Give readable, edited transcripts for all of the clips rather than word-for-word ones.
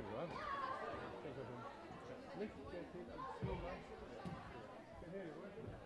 va? Lycka till att snurra. Det här är det.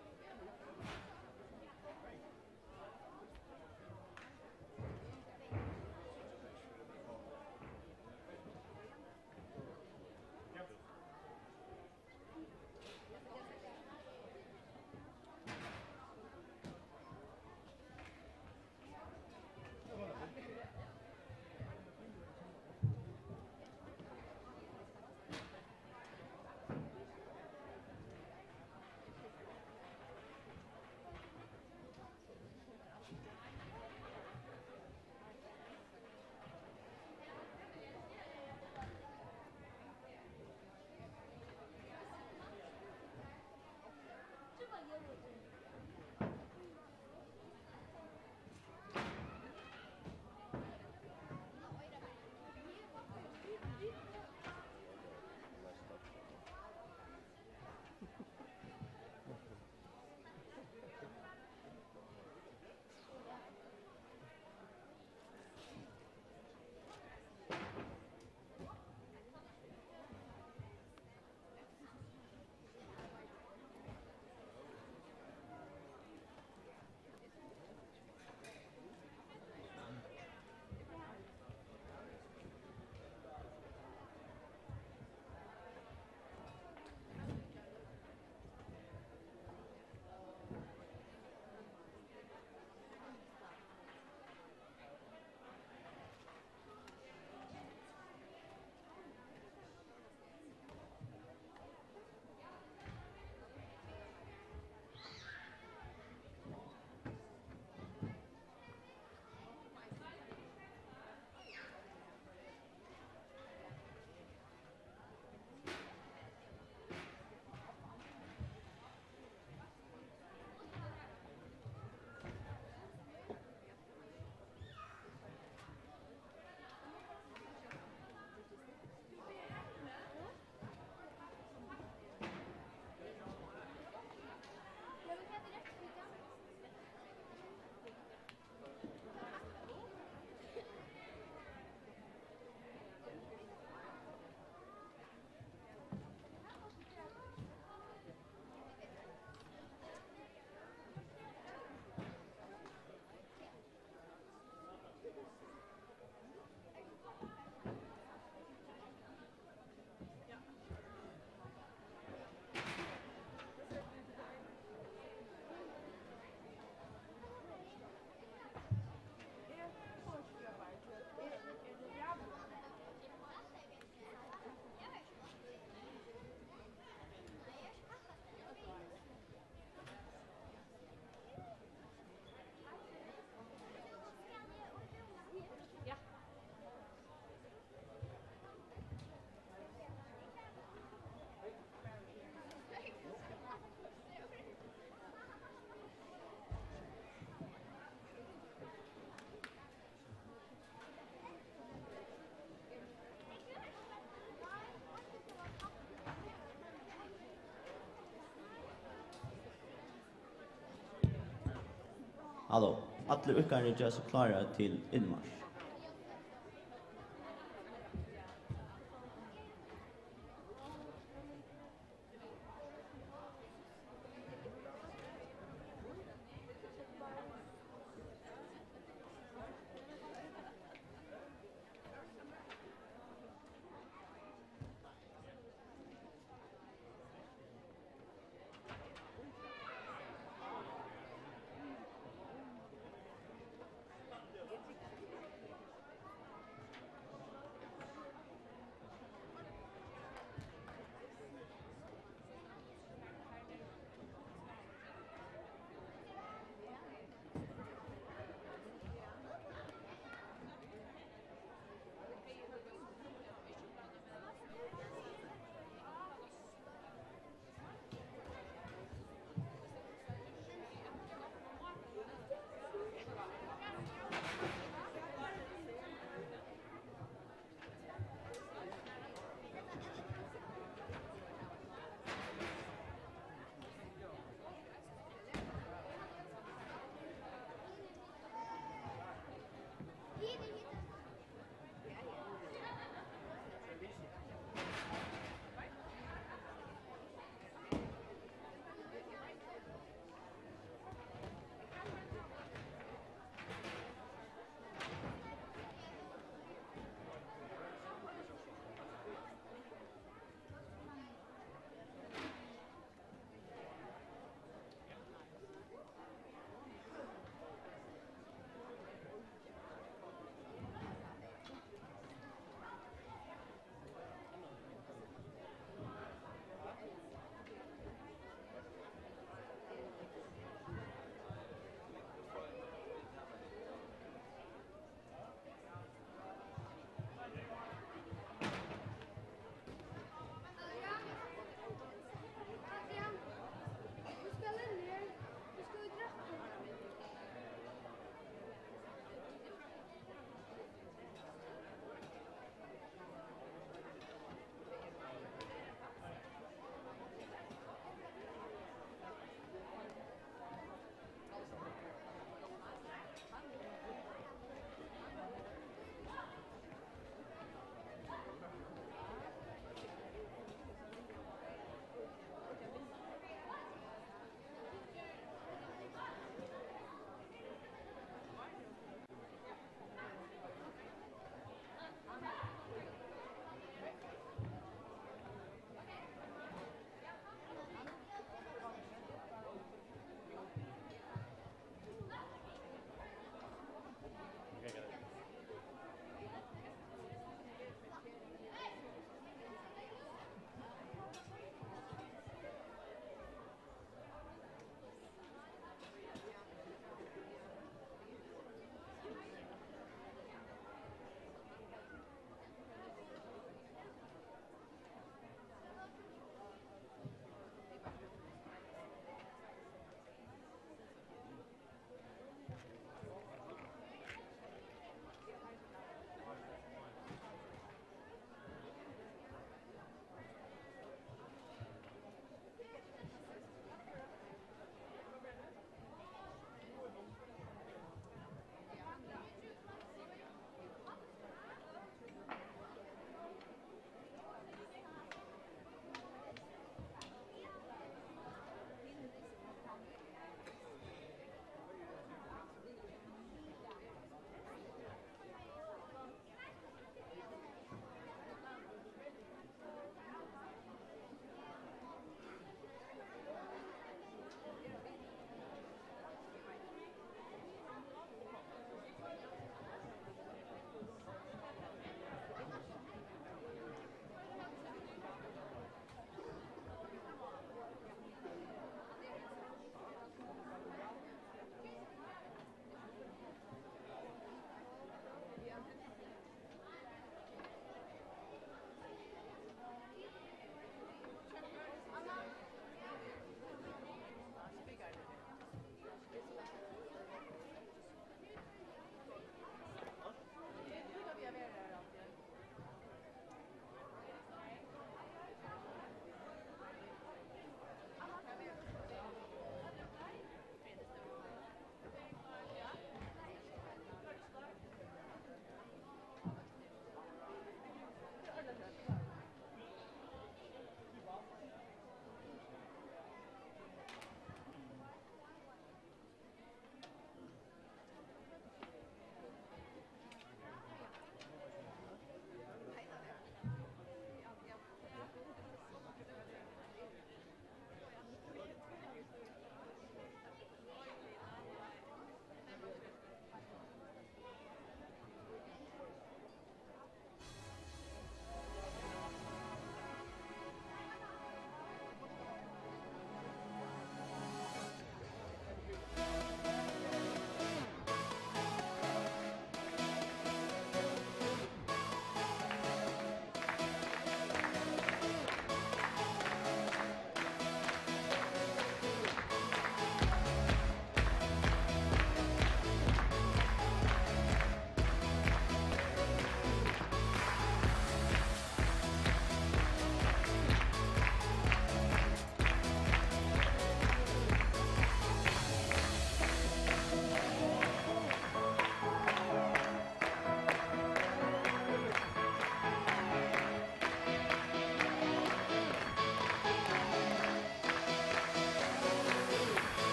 Hallå, alla uppgångar är så klara till inmarsch.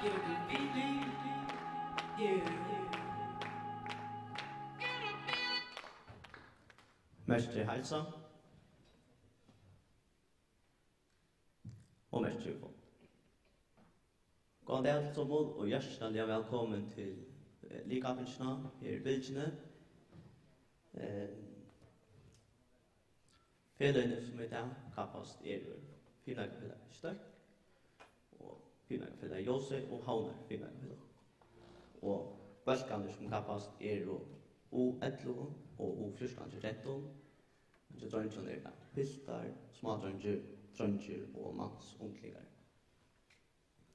get a good feeling. Yeah. Mestri hälsa. Og mestri folk. God dag til mål og hjertelig velkommen til Likabilsna her i Bilsene. Federne som i dag kappast Fyrnagafella Støkk og Fyrnagafella Jose og Havnar Fyrnagafella. Og bølkene som kappast U11 og U14 til 13. Så drønnsjene piltar, smadrønnsjer, drønnsjer og mannsunglingar.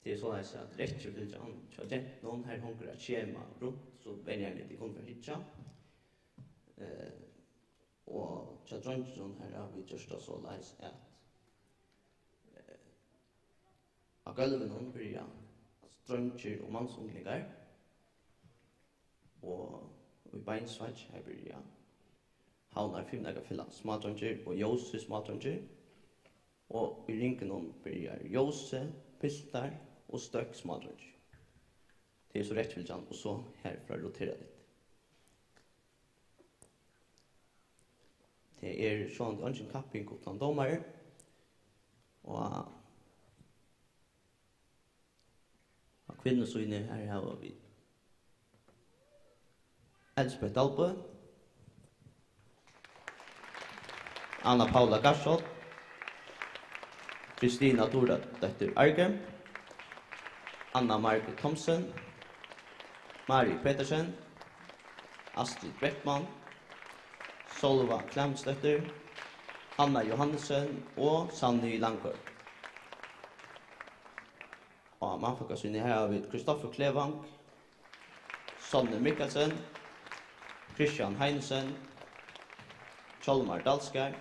Det så att rätt till Jan. Så det någon här hungrar schema runt så väljer ni det kommer för hitcha. Och så drömmen här har vi just så lies at. Jag galven hon börja. Drömmer och mansunglingar. Och vi beinswatch här börja. Havnar filmnaga fylla smartrönger och Jose smartrönger. Och i ringen hon börjar Jose piltar og støkk smadrønge. Det er så rett til Jan, og så herfra rotera litt. Det er sånn det er en kapping blant dommere, og av kvinnesøyne her har vi Elspeth Dalbø, Anna Paula Garsholt, Kristina Dora Døtter Arge, Anna Margaret Thomsen, Mari Petersen, Astrid Breckman, Solva Klemstøtter, Anna Johansen og Sanny Langgaard. Og mannfolkasynne her har vi Kristoffer Klevang, Sonne Mikkelsen, Christian Heinesen, Kjolmar Dalskar,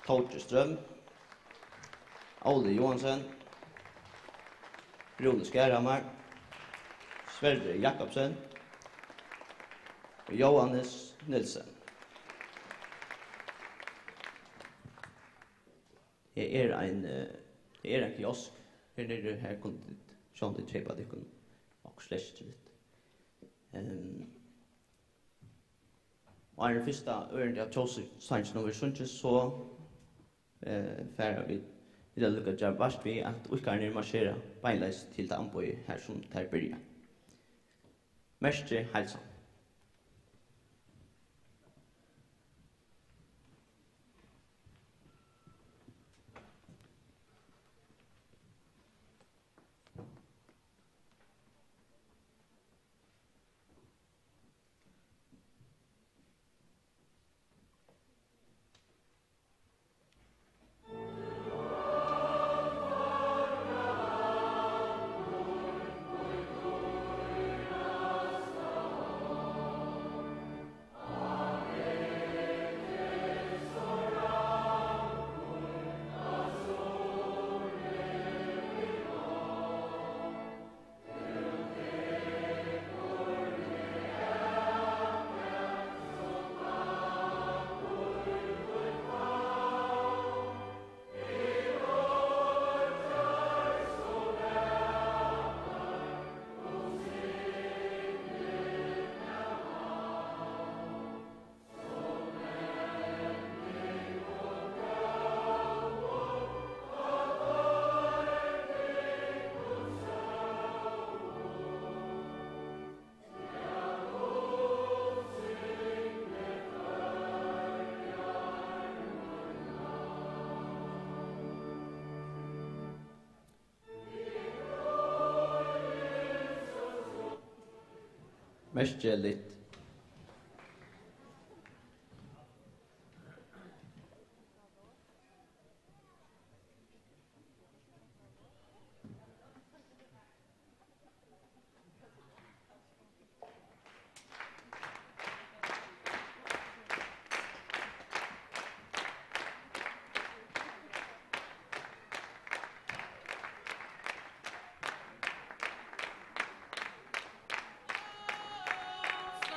Torge Strøm, Ole Johansen, Rune Skærhamar, Sverre Jakobsen og Johannes Nilsen. Det er en kiosk her nere her kunne sånn til kjøpe det kunne og slett litt. Og den første øren av Joseph Sainz nummer 7 så færre vi det lukka jobb vart vi at ukkarnir marsjera beinleis til det anboi her som tar byrja. Mestri heilsan. Merkeligt. So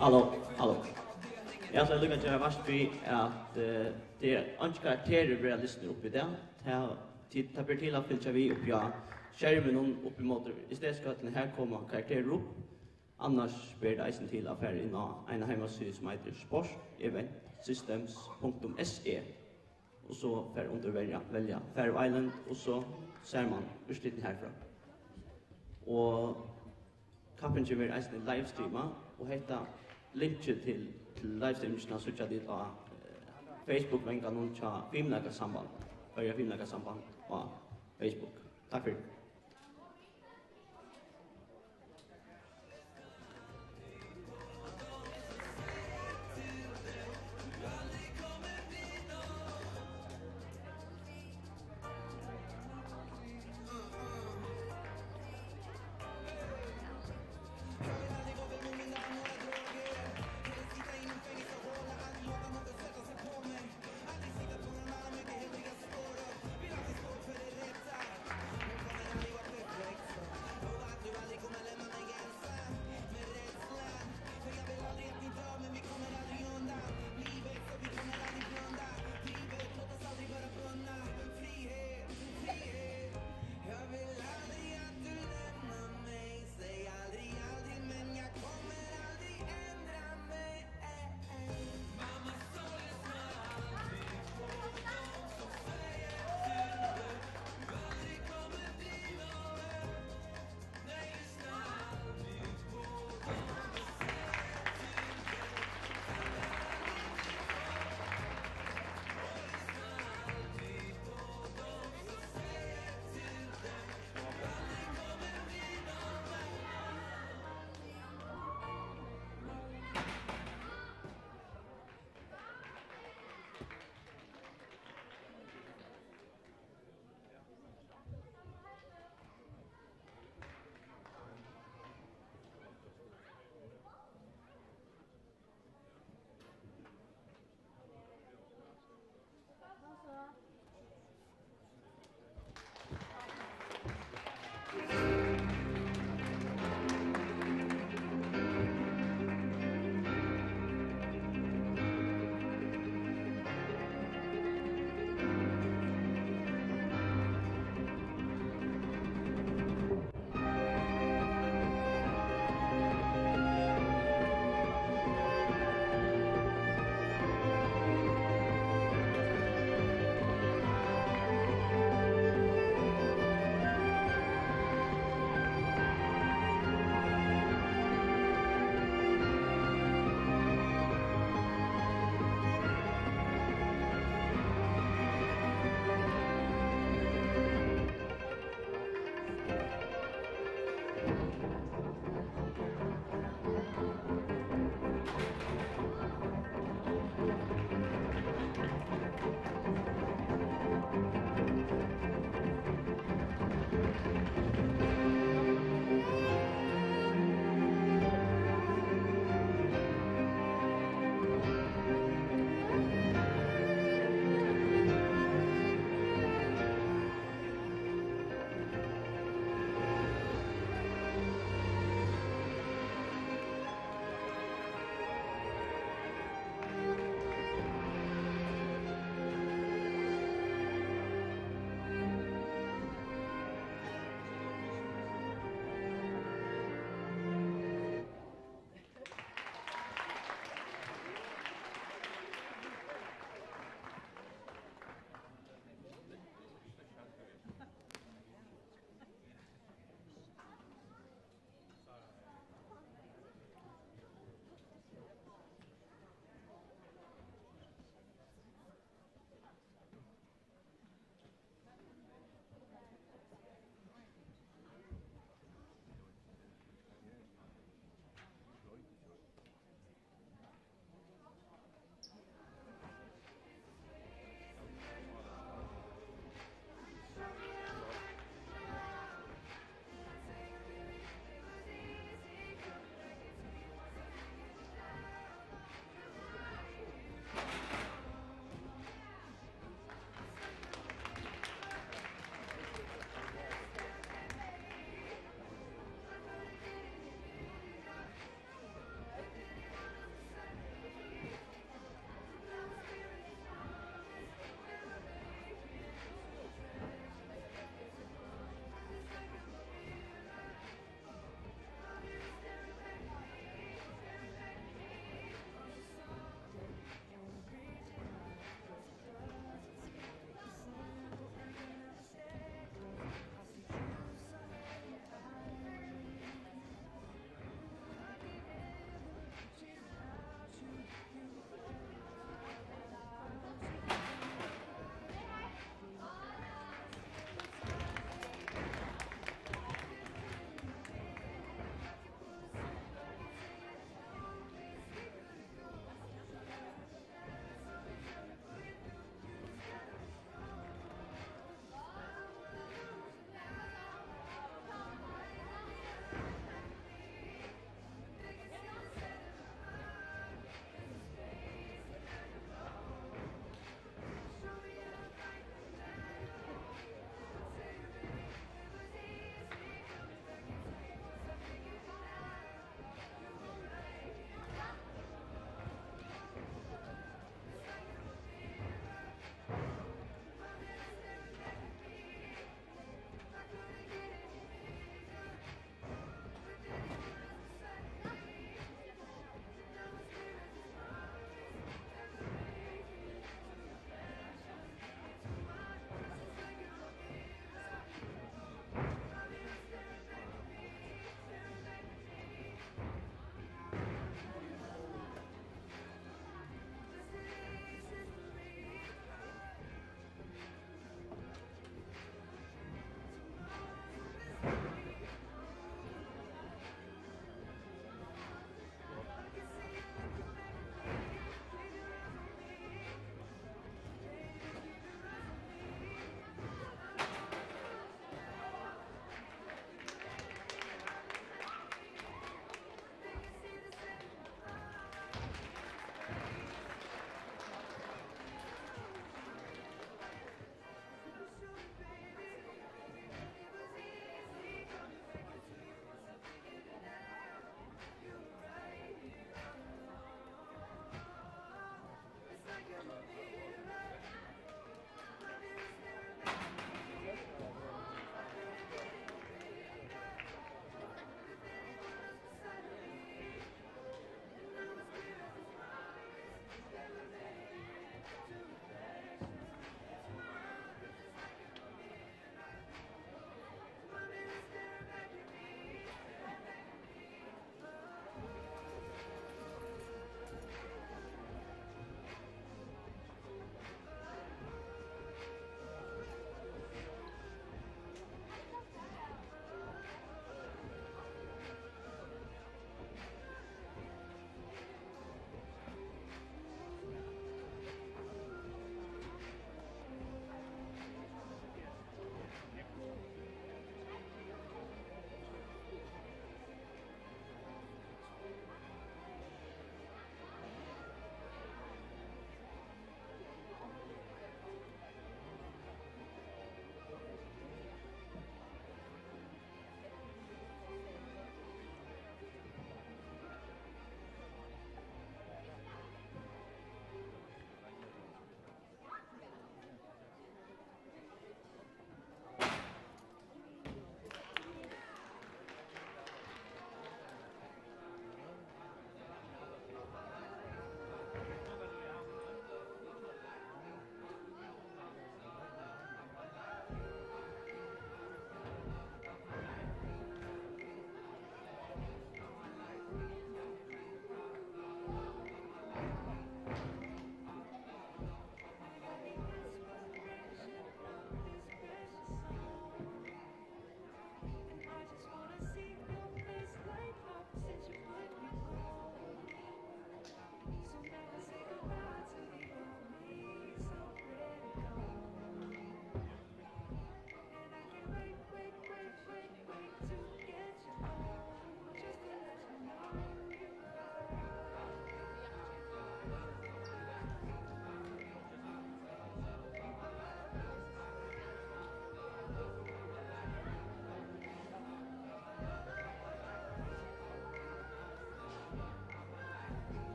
Hallå, hallå. Jag så lyckas göra vars för att det är inte karaktärer vi lyssnar upp i det. Det blir till att fylla vi upp ja skärmen upp emot istället ska den här komma karaktärer upp. Annars blir det isen till affär in en hemsida som heter sporteventsystems.se och så för under välja Faroe Island och så ser man ursliten härifrån. Och kappen kommer isen livestreama och heta linket till livestreamingen så att det på Facebook men kan hon ta filmlägga samband. Börja filmlägga samband på Facebook. Tack för det.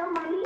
your money?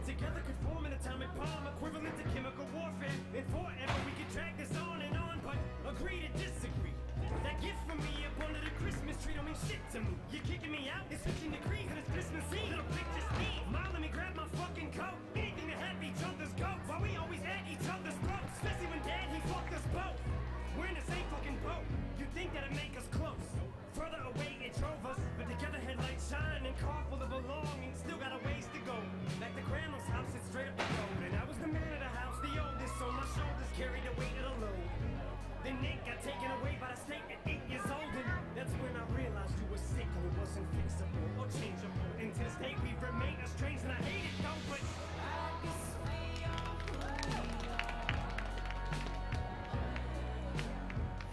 together could form an atomic bomb equivalent to chemical warfare. And forever we could drag this on and on, but agree to disagree. That gift from me up under the Christmas tree don't mean shit to me. You're kicking me out? It's 15 degrees and it's Christmas Eve. Little picture Steve, Mom, let me grab my fucking coat. Anything to have each other's goat. While we always at each other's throats, especially when Dad, he fucked us both. We're in the same fucking boat. You'd think that'd make us close. Further away it drove us, but together headlights shine and car full of belongings. Still got a ways to go. Back to Grandma's house, it's straight up the road. And I was the man of the house, the oldest, so my shoulders carried the weight of the load. Then Nick got taken away by the state at 8 years old, and that's when I realized you were sick and it wasn't fixable or changeable. And to this day we remain estranged, and I hate it though, but I guess we are who we are.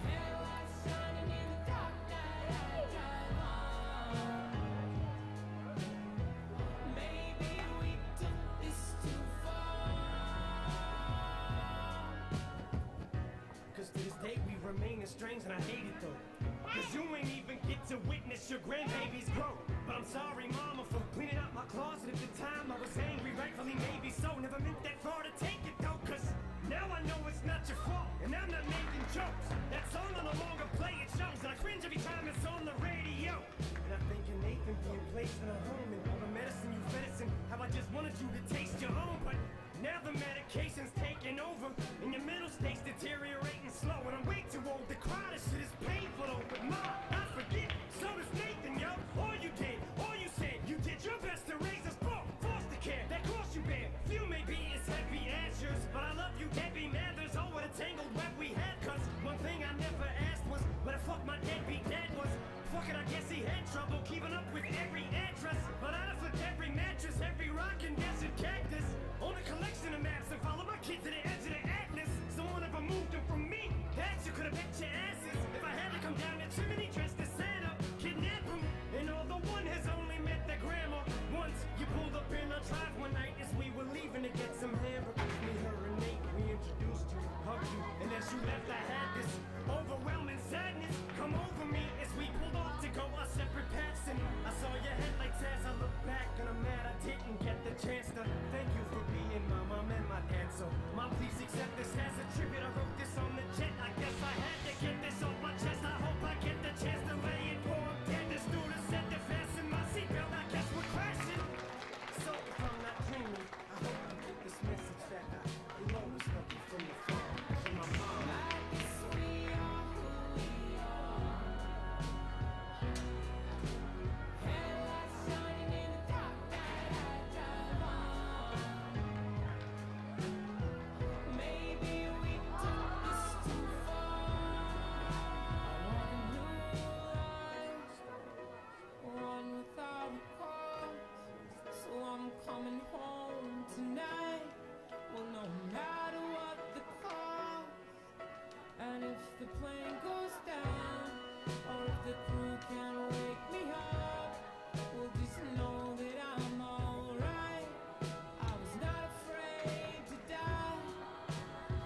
Headlights shining in the dark night I drive on. Maybe we took this too far. 'Cause to this day we remain estranged, and I hate it though. 'Cause you ain't even get to witness your grandbabies grow. But I'm sorry, Mama, for cleaning out my closet at the time. I was angry, rightfully maybe so. Never meant that far to take it though, 'cause now I know it's not your fault, and I'm not making jokes. That song will no longer play, it shows, and I cringe every time it's on the radio. And I think of Nathan being placed in a home, and all the medicine you fed us, and how I just wanted you to taste your own. But now the medication's taking over, and your mental state's deteriorating slow. And I'm way too old to cry, this shit is painful though. But Mom, I forget, so does Nathan, yo. All you did, all you said, you did your best to raise us both. Foster care, that cross you bear. Few may be as heavy as yours, but I love you, Debbie Mathers. Oh, what a tangled web we had. 'Cause one thing I never asked was where the fuck my deadbeat dad was. Fuck it, I guess he had trouble keeping up with every address. But I'd have flipped every mattress, every rock and desert cactus. On a collection of maps and follow my kid to the edge of the atlas. Someone ever moved them from me, that you could have bet your asses. If I had to come down the chimney dressed as Santa, kidnap him. And although one has only met their grandma once, you pulled up in our drive one night as we were leaving to get some hamburgers. Me, her, and Nate, we introduced you, hugged you, and as you left I had this overwhelming sadness come over me as we pulled off to go our separate paths. And I saw your headlights as I looked back, and I'm mad I didn't get the chance to thank you for being my mom and my dad. So Mom, please accept this as a tribute. I wrote this on the jet, I guess I had to get this off my chest. I hope I get the chance to lay it for him dead. The students said to fasten my seatbelt, I guess we're crashing. So if I'm not dreaming, I hope you get this message that I will always love you from the phone, from my mom. I guess we are who we are. Headlights shining in the dark night I drive on. Maybe we took this too far. I want a new life, one without a cause. So I'm coming home tonight. Well, no matter what the cost, and if the plane goes down, or if the crew can't wake me up, well, just know that I'm alright. I was not afraid to die.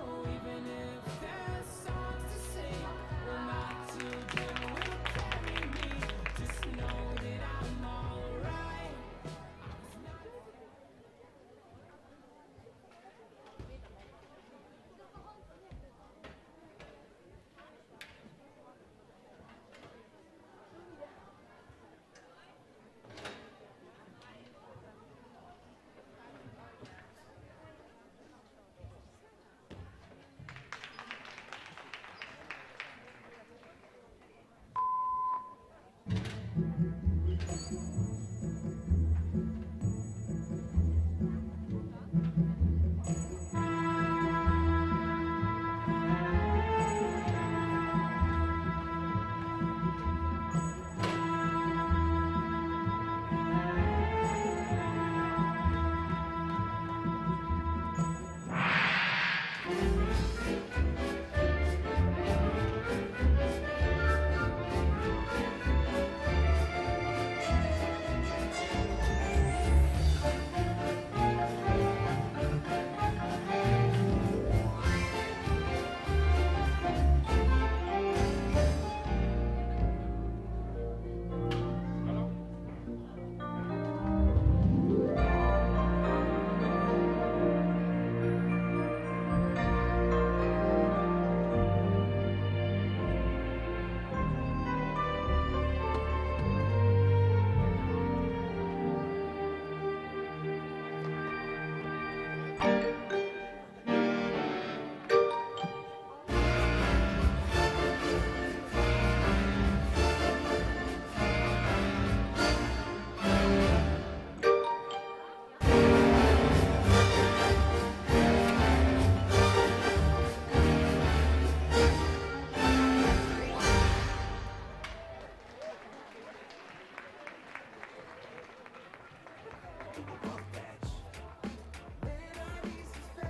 Oh, even if there's songs to sing, well, my children will carry me. Just know that I'm alright. I was not When I least suspect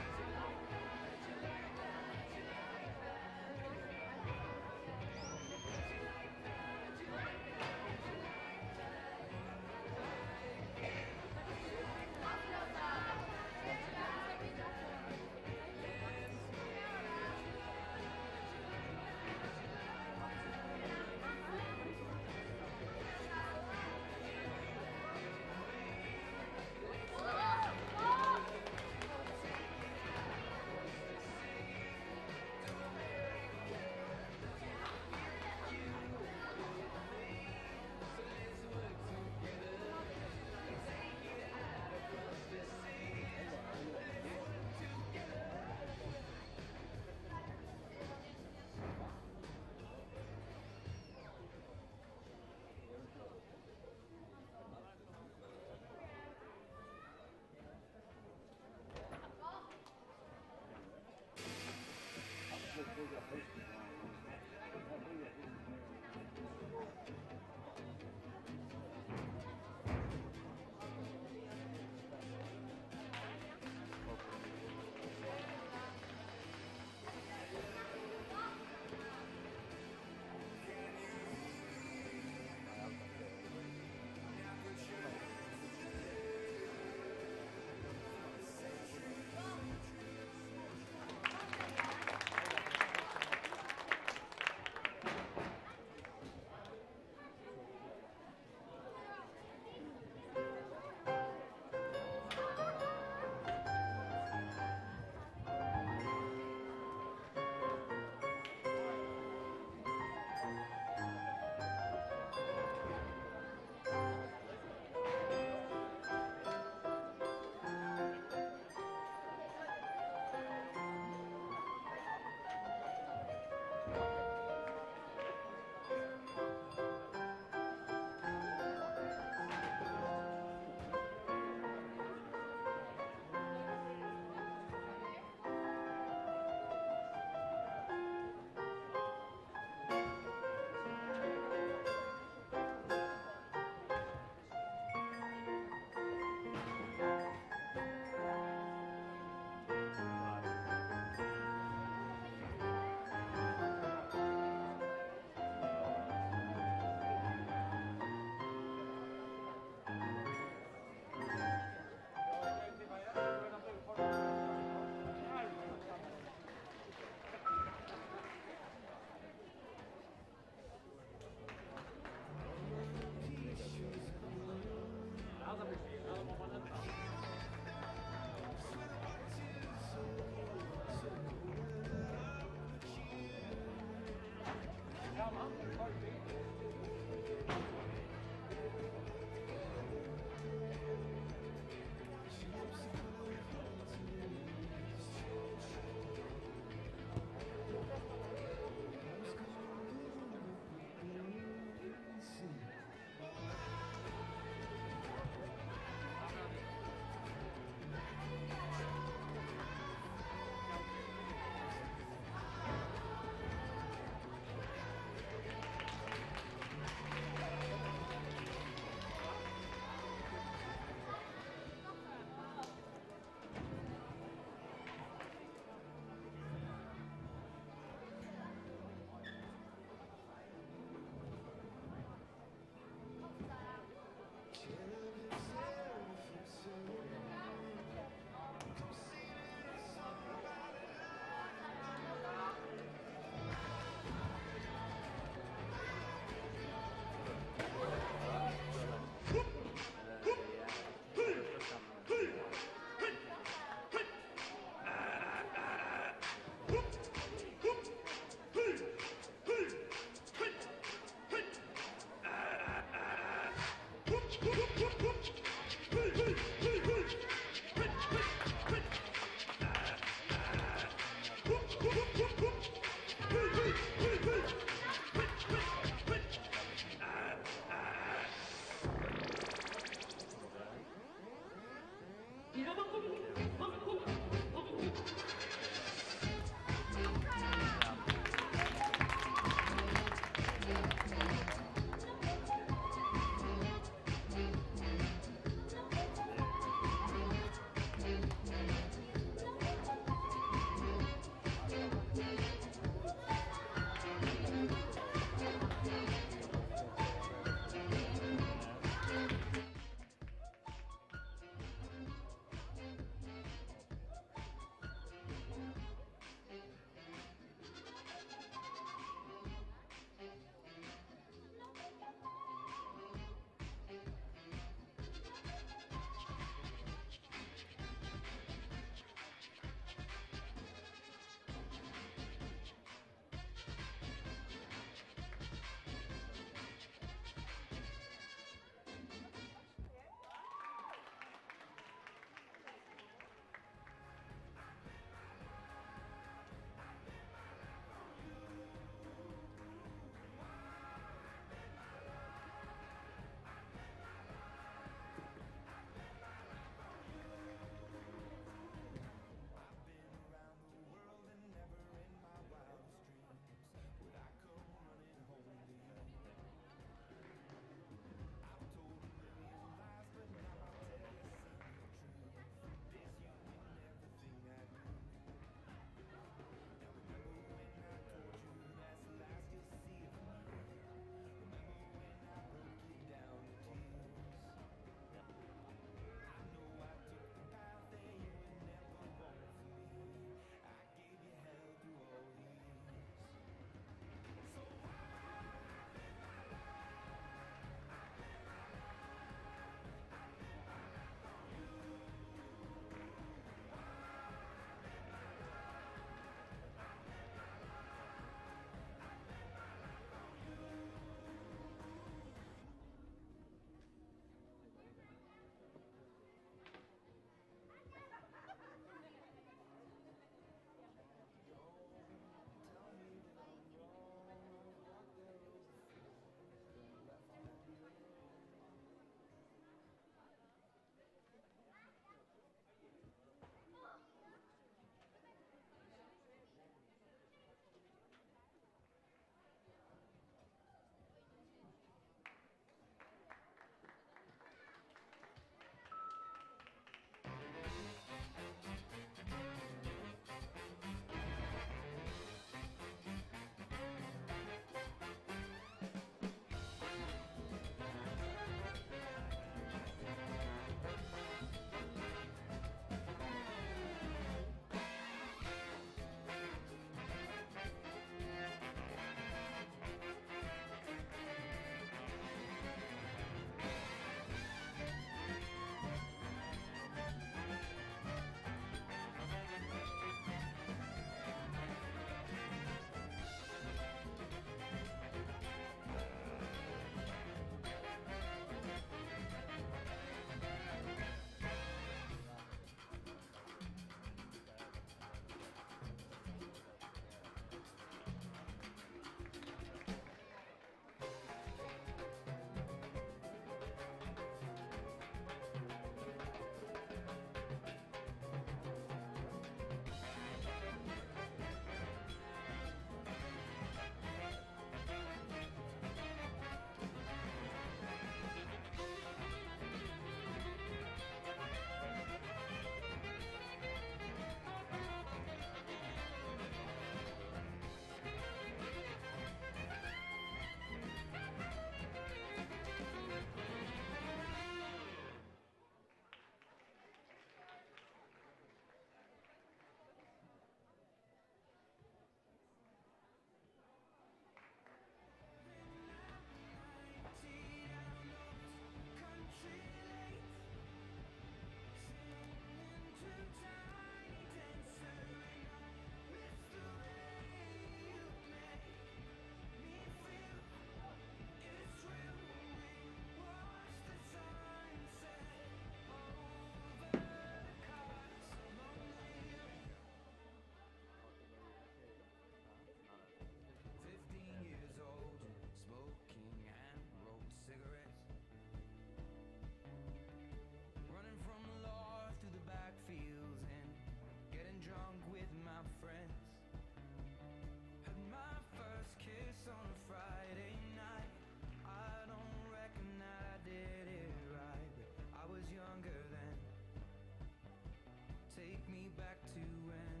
back to when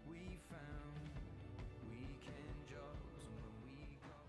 we found weekend jobs and when we got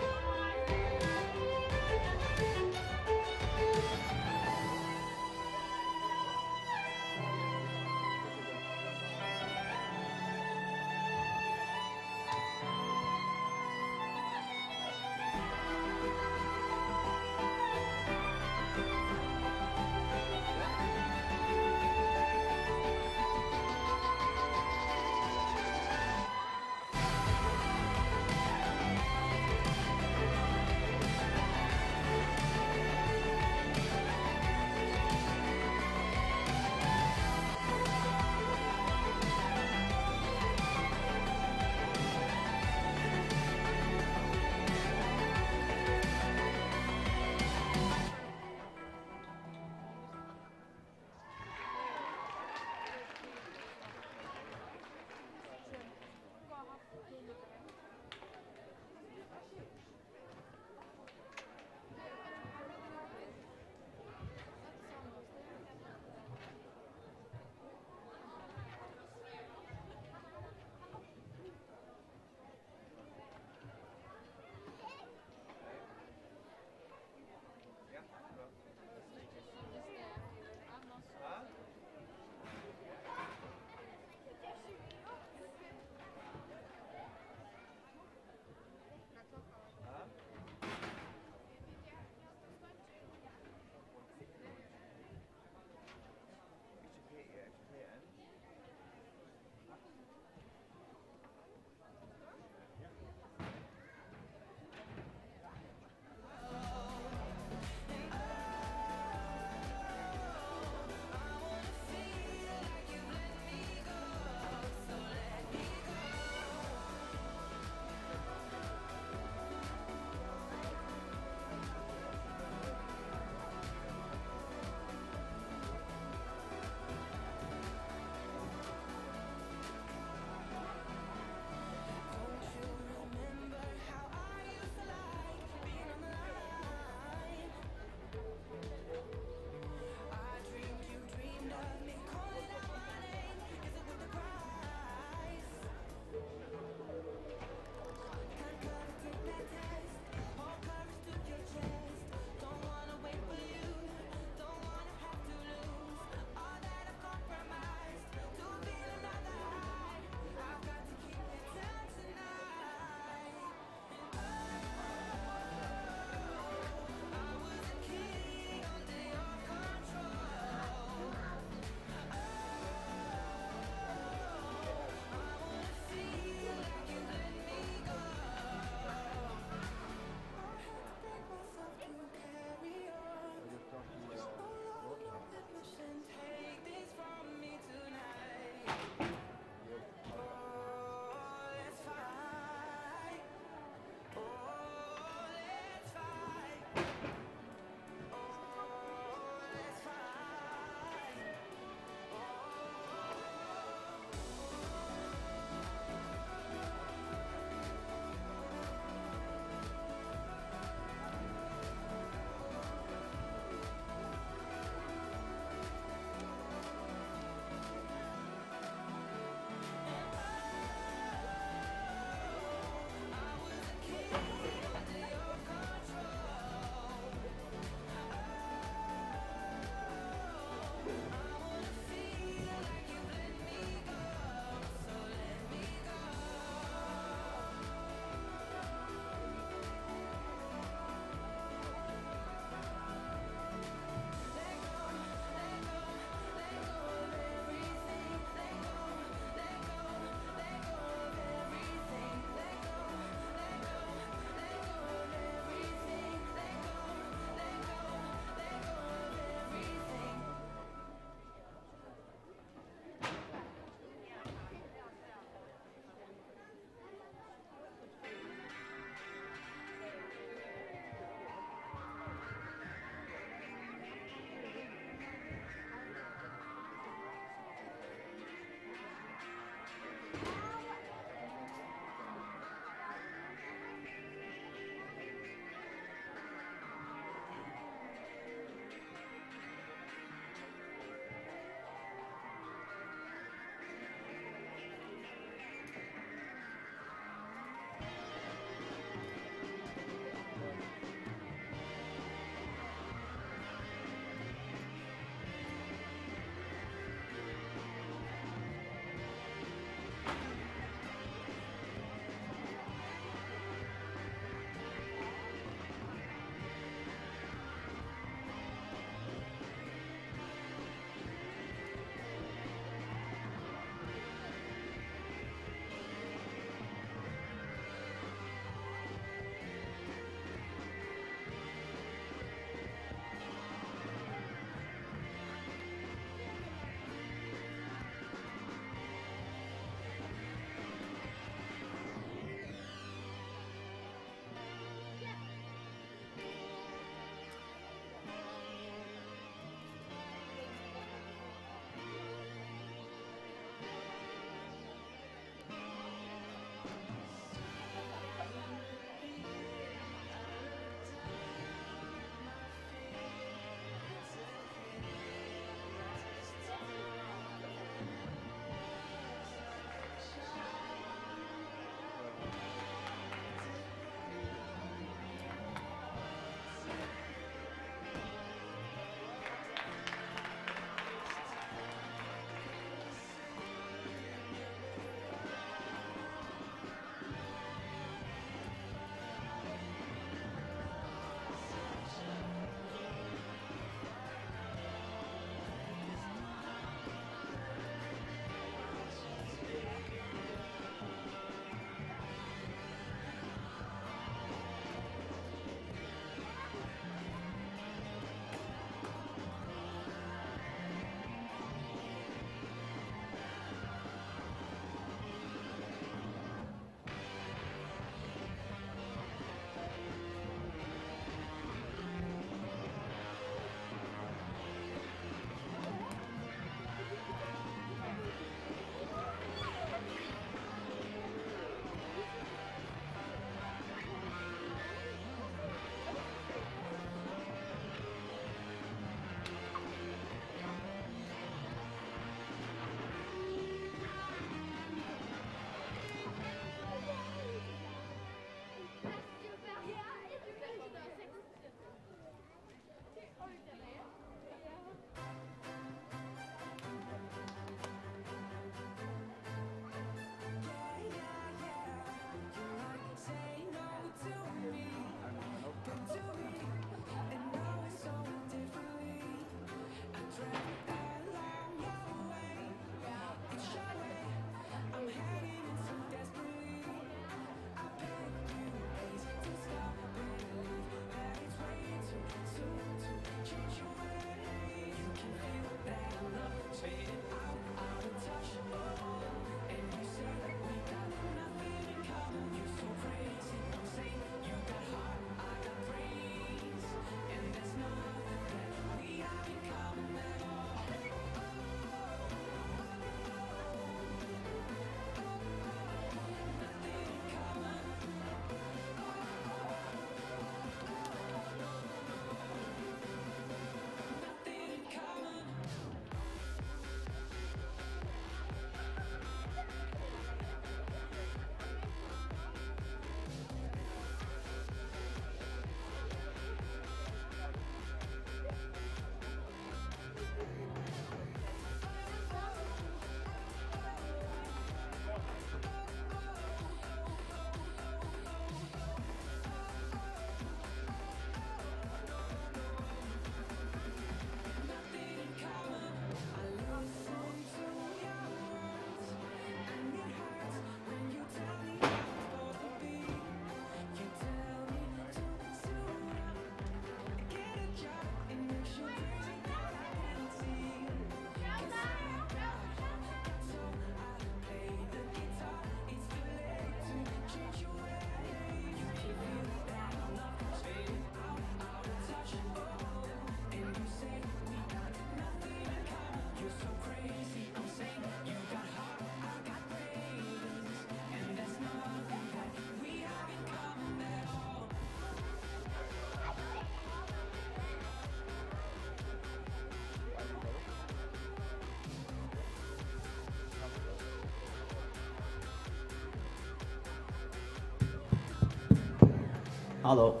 Hallå.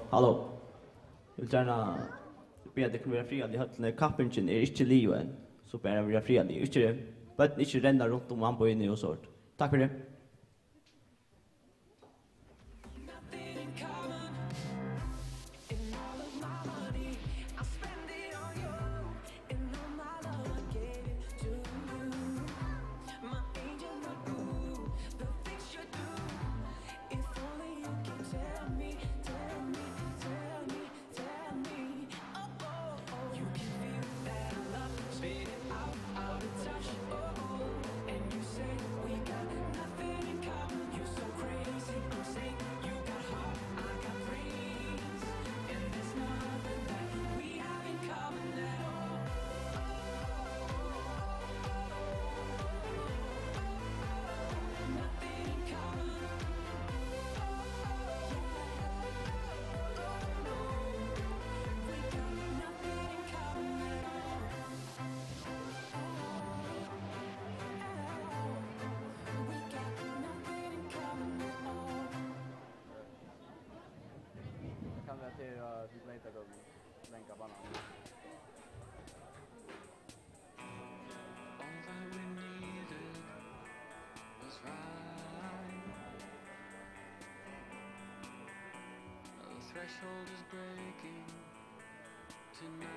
Jag vill gärna be att det kan vara friande i höllene. Kappingen är inte livet, så bara vara friande. Inte renna runt om han på inne och sånt. Tack för det. Threshold is breaking tonight.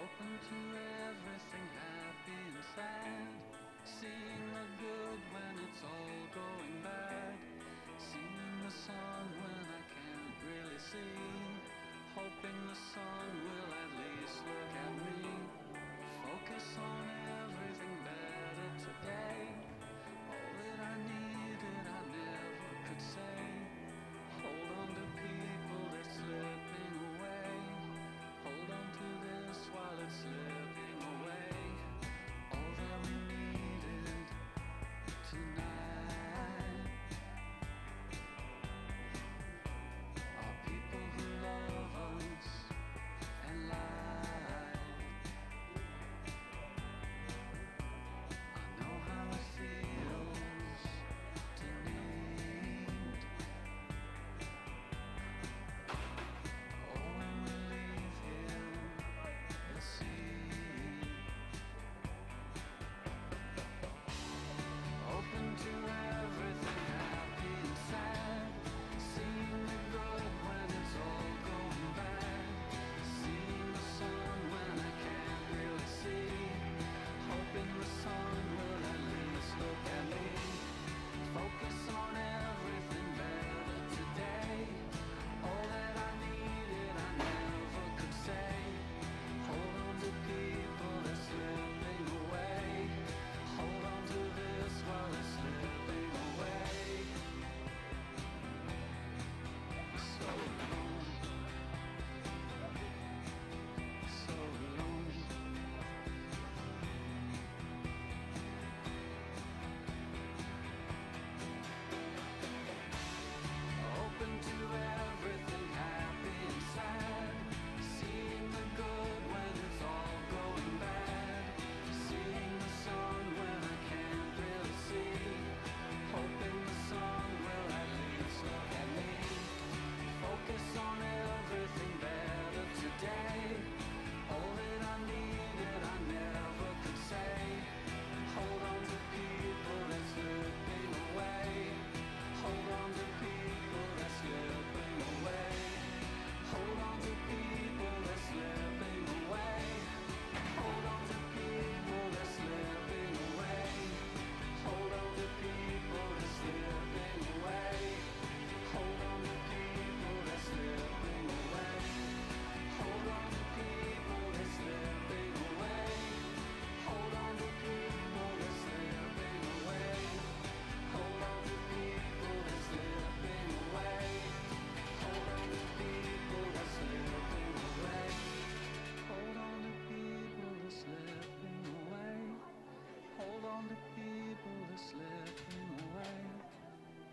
Open to everything, happy and sad. Seeing the good when it's all going bad. Seeing the sun when I can't really see. Hoping the sun will at least look at me. Focus on everything better today. All that I needed I never could say. Hold on to people that's slipping away. Hold on to this while it's slipping away. All that we needed tonight are people who love us and lie. I know how it feels to need. Oh, when we leave here, you'll see. Open to everything, happy and sad. Seeing the good when it's all going bad. Seeing the sun when I can't really see. Hoping the sun will at least look at me. Focus on everything better today. All that I needed I never could say. Hold on to people that's slipping away. Hold on to this while it's slipping away. So long. So long. Open to everything, happy and sad. Seeing the good when it's all going bad. Seeing the sun when I can't really see. Hoping the sun will at least look at me. Focus on everything better today. All that I needed I never could say. Hold on to people that's slipping away. Hold on to people that's slipping away. Hold on to people that's slipping away. Hold on to people that's slipping away. Hold on to people that's slipping away. Hold on to people that's slipping away. Hold on to people that's slipping away. Hold on to people that's slipping away. Hold on to people that's slipping away. Hold on to people that's slipping away. Hold on to people that's slipping away. Hold on to people that's slipping away.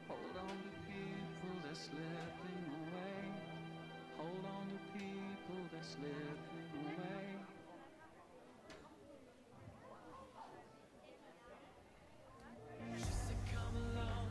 Hold on to people that's slipping away. Hold on to people that's slipping away. She said, come along,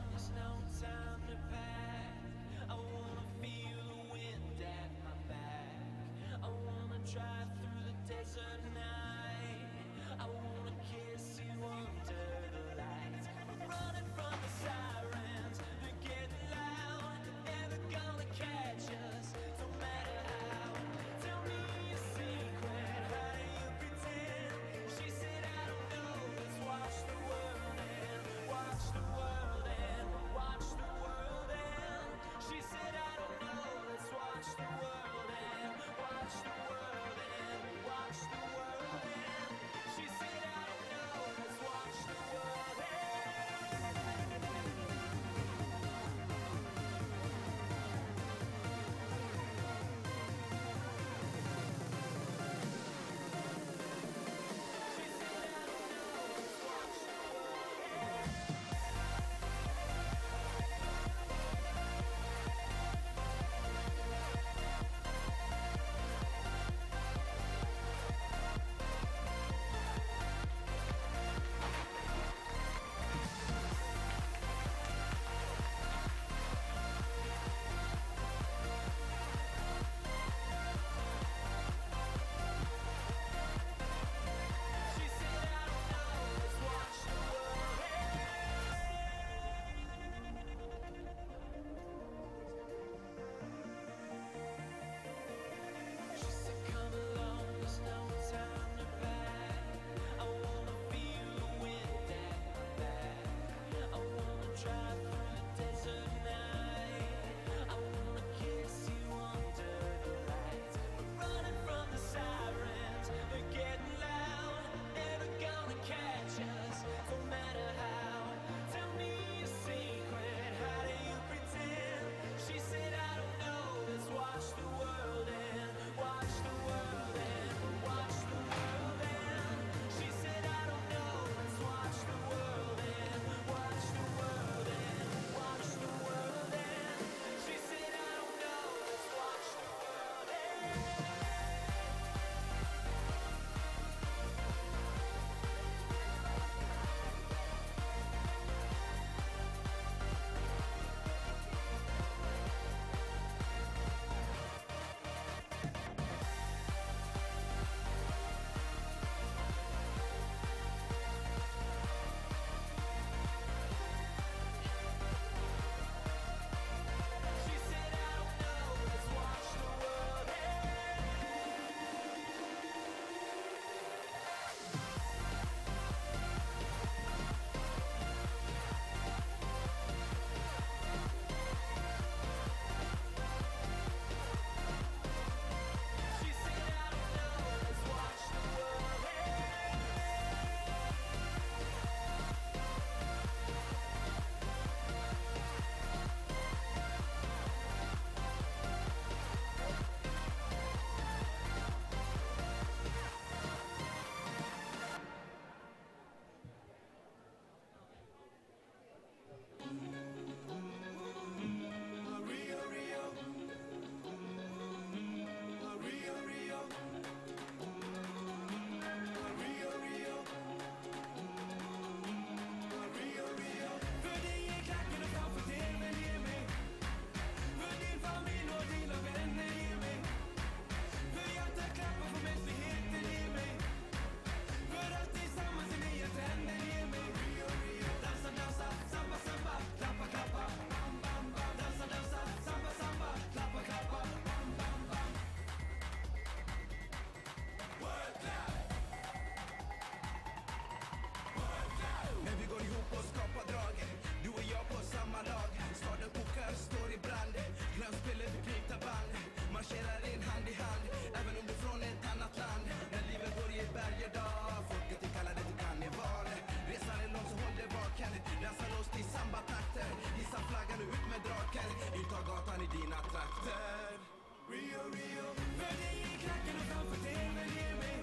Rio, Rio. För dig är klackarna framför tvn, ge mig.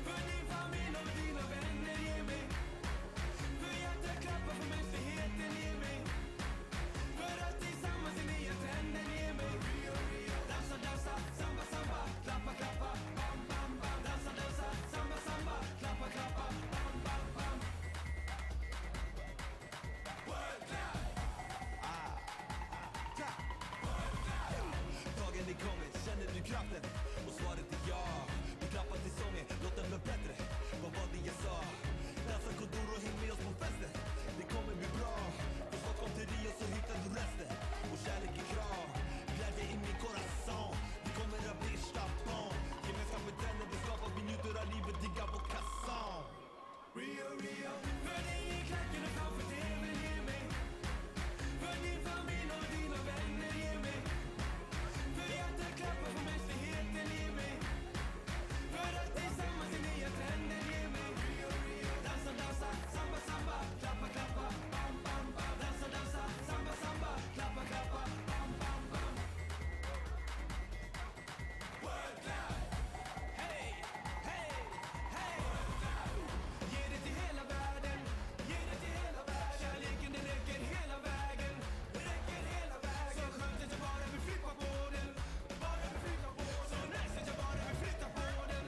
För din familj och dina vänner, ge mig. För hjärtaklappar för mänskligheten, ge mig. För att tillsammans i nya trenden, ge mig. Rio, Rio. Dansa, dansa, samba, samba. Klappa, klappa, bam, bam, bam. Dansa, dansa, samba, samba. Klappa, klappa, bam, bam, bam. World clap. Dagen är kommen, känner du kraften? Och svaret är ja. Vi klappar till sången, låt den bli bättre. Vad var det jag sa? Dansa kodor och häng med oss på festen. Det kommer bli bra. För snart kom till Rio så hittar du resten. Och kärlek är krav, glädje i min corazon. Vi kommer att bli stappon. Gemenskap med trenden, det skapar vi njuter av livet, diggar på kassan. Rio, Rio. För dig är klackarna framför tvn, ge mig. För din familj och dina vänner, ge mig. För hjärtaklappar för mänskligheten, ge mig. För att tillsammans i nya trenden, ge mig. Rio, Rio. Dansa, dansa, samba, samba. Klappa, klappa, bam, bam, bam. Dansa, dansa, samba, samba. Klappa, klappa, bam, bam, bam. World clap. Hey, hey, hey. Ge det till hela världen. Ge det till hela världen. Kärleken den räcker hela vägen. Räcker hela vägen. Så skönt att jag bara vill flippa på den. Bara vill flytta på den. Så nice att jag bara vill flytta på den.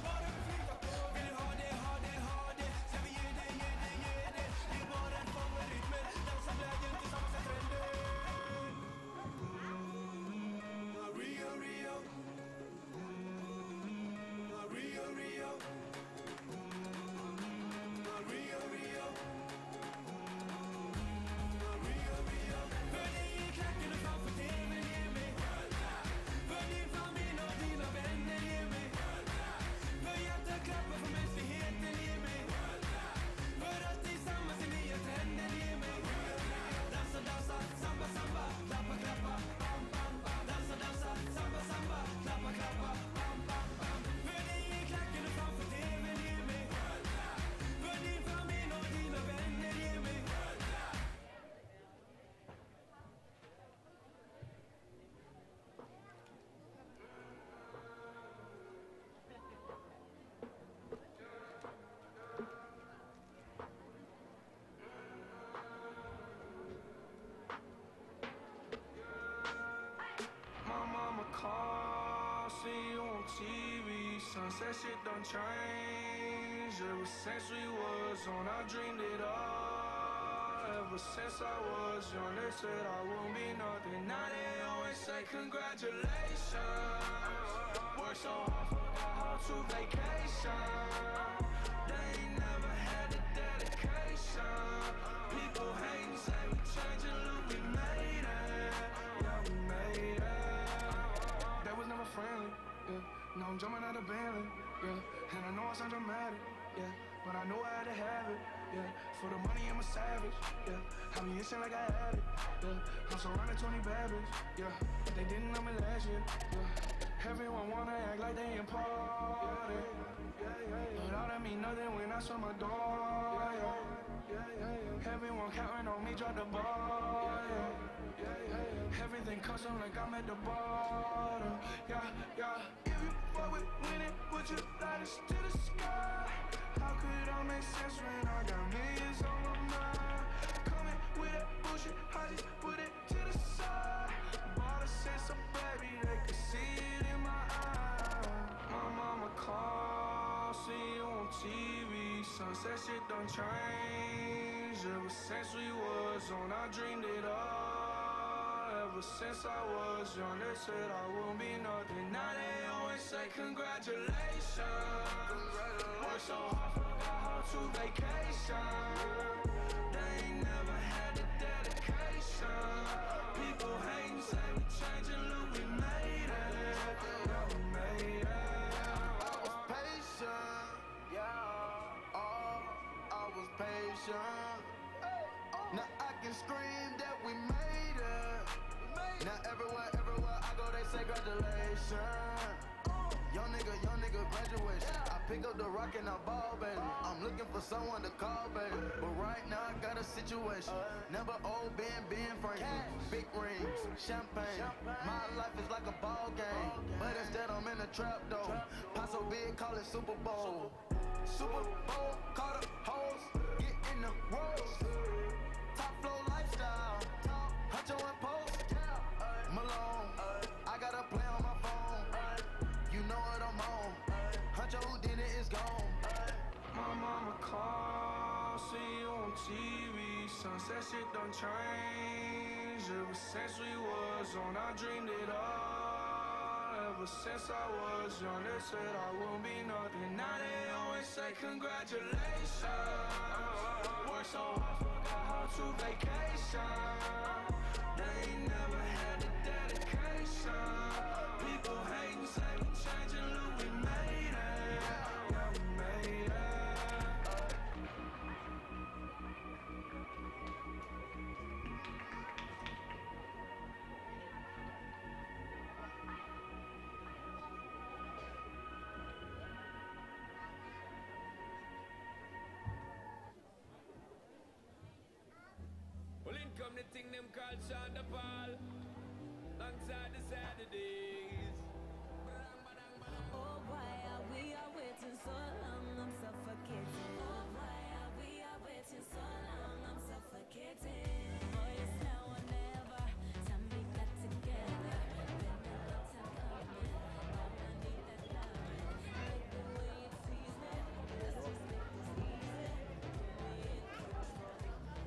Bara vill flytta på den. Vill du ha det, ha det, ha det. Ska vi ge det, ge det, ge det. Det är bara att fånga rytmen. Dansa glädjen tillsammans med trenden. Rio, Rio. Rio, Rio. Rio, Rio. Rio, Rio. För dig är klackarna framför tvn, ge mig. För din familj och dina vänner, ge mig. För hjärtaklappar för mänskligheten, ge mig. För att tillsammans i nya trenden, ge mig. Dansa, dansa, samba, samba. Klappa, klappa, bam, bam, bam. Dansa, dansa, samba, samba. Klappa, klappa, bam, bam, bam. För dig är klackarna framför tvn, ge mig. För din familj och dina vänner, ge mig. My mama calls, see you on TV. Sunset shit done changed. Ever since we was on, I dreamed it all. Ever since I was young, they said I won't be nothing. Now they always say congratulations. Worked so hard, forgot how to vacation. They ain't never had the dedication. People hating, say we changing, look, we made it. Yeah, we made it. That was never friendly, yeah. Now I'm jumping out of Bentley, yeah. And I know I sound dramatic, yeah. But I know I had to have it, yeah. For the money, I'm a savage, yeah. Have me itching like I had it, yeah. I'm surrounded 20 bad bitches, yeah. They didn't know me last year, yeah. Everyone wanna act like they important, but all that mean nothing when I shut my door, yeah. Everyone counting on me, drop the ball, yeah. Everything custom like I'm at the bottom, yeah. If you fuck with winning, would you light us to the sky? How could I make sense when I got millions on my mind? Coming with that bullshit, I just put it to the side. Bought a sense of baby, they could see it in my eyes. My mama calls, see you on TV. Sunset shit done changed. Ever since we was on, I dreamed it all. Ever since I was young, they said I won't be nothing. Now they always say congratulations. Worked so hard, forgot how to vacation. They ain't never had the dedication. People hating, say we changing, look, we made it. Yeah, we made it. I was patient, yeah. Oh, I was patient. Now I can scream that we made it. Now everywhere I go, they say congratulations. Young nigga graduation. I pick up the rock and I ball, baby. I'm looking for someone to call, baby. But right now I got a situation. Never old Ben Franklin. Big rings, champagne. My life is like a ball game. But instead I'm in a trap though. Paso big, call it Super Bowl. Super Bowl, call the hoes. Get in the rolls. Top flow lifestyle. Huncho and post. Malone. I got a play on my phone. You know what I'm on. Huncho who did it is gone. My mama called, see you on TV. Sunset shit done changed. Ever since we was on, I dreamed it all. Ever since I was young, they said I won't be nothing. Now they always say congratulations. Work so hard, forgot how to vacation. They ain't never had the dedication. People hating, say we changing, look, we made it. Yeah, we made it. Well, in come the thing them called Shonda Paul, alongside the Saturdays. Oh, why are we waiting so long? I'm suffocating. Oh, why are we waiting so long? I'm suffocating. Boy, it's now or never. Time we got together. Been a long time coming. Now I need that loving. Like the way it sees me. Let's just make this easy. Put me in control.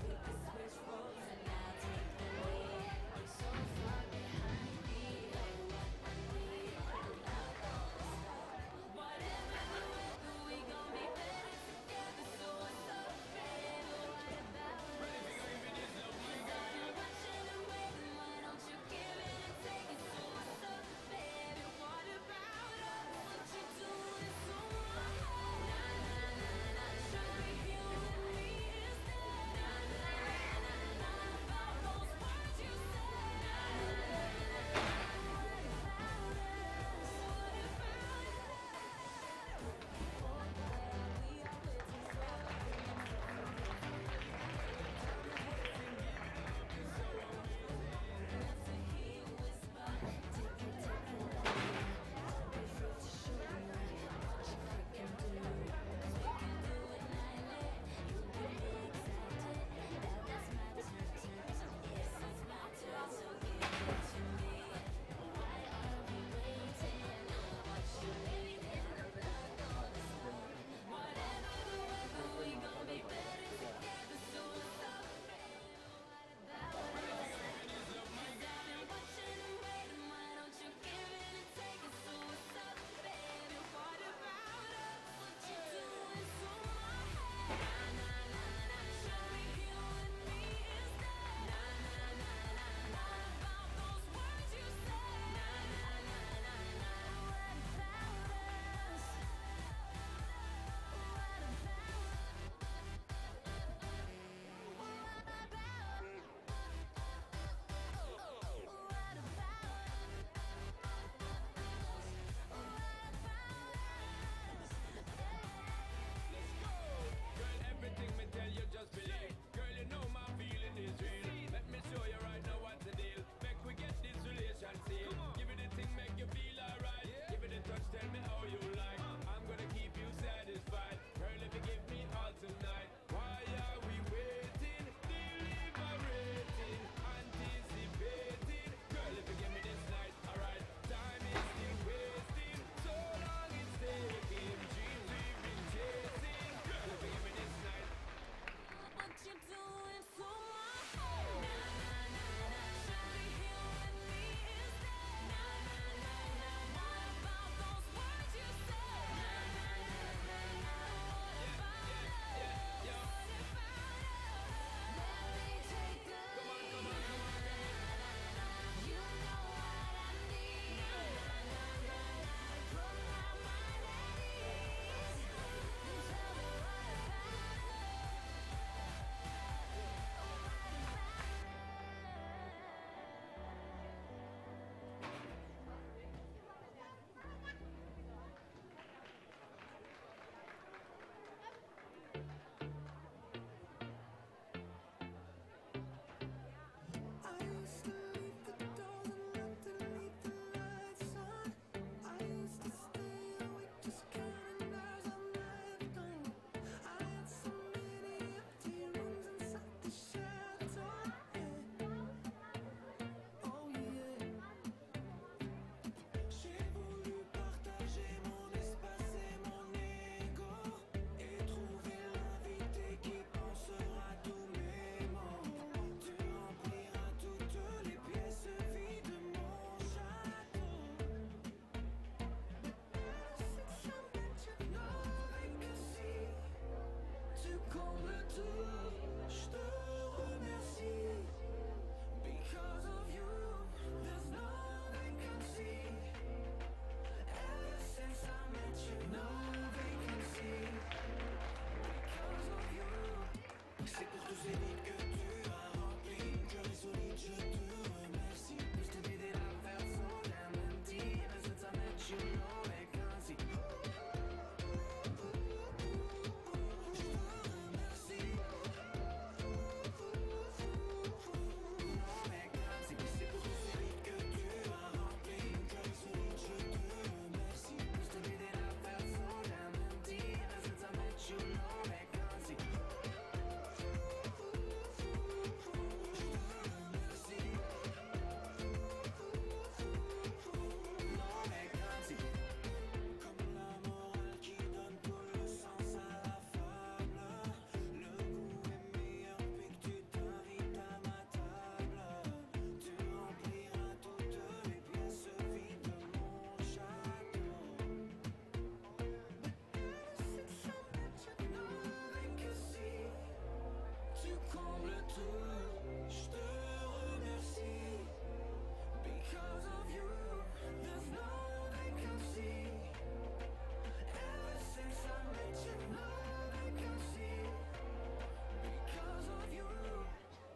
We can switch roles and I'll take the lead. I'm so far behind me. Like what I need. Whatever the weather, we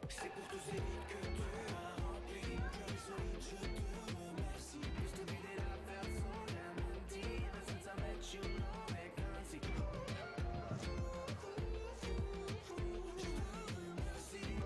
C'est pour tous ces vides que tu m'as rempli. Cœur solide, je te remercie. Used to be that I felt so damn empty. Ever since I met you, no vacancy. Je te remercie.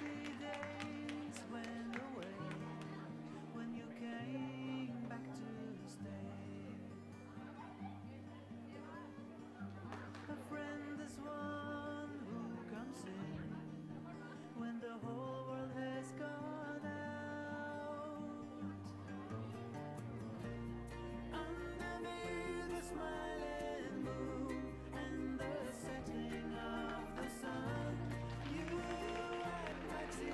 happy days went away when you came back to stay. A friend is one who comes in when the whole world has gone out. Underneath the smiling moon and the setting of the sun, you and Maxine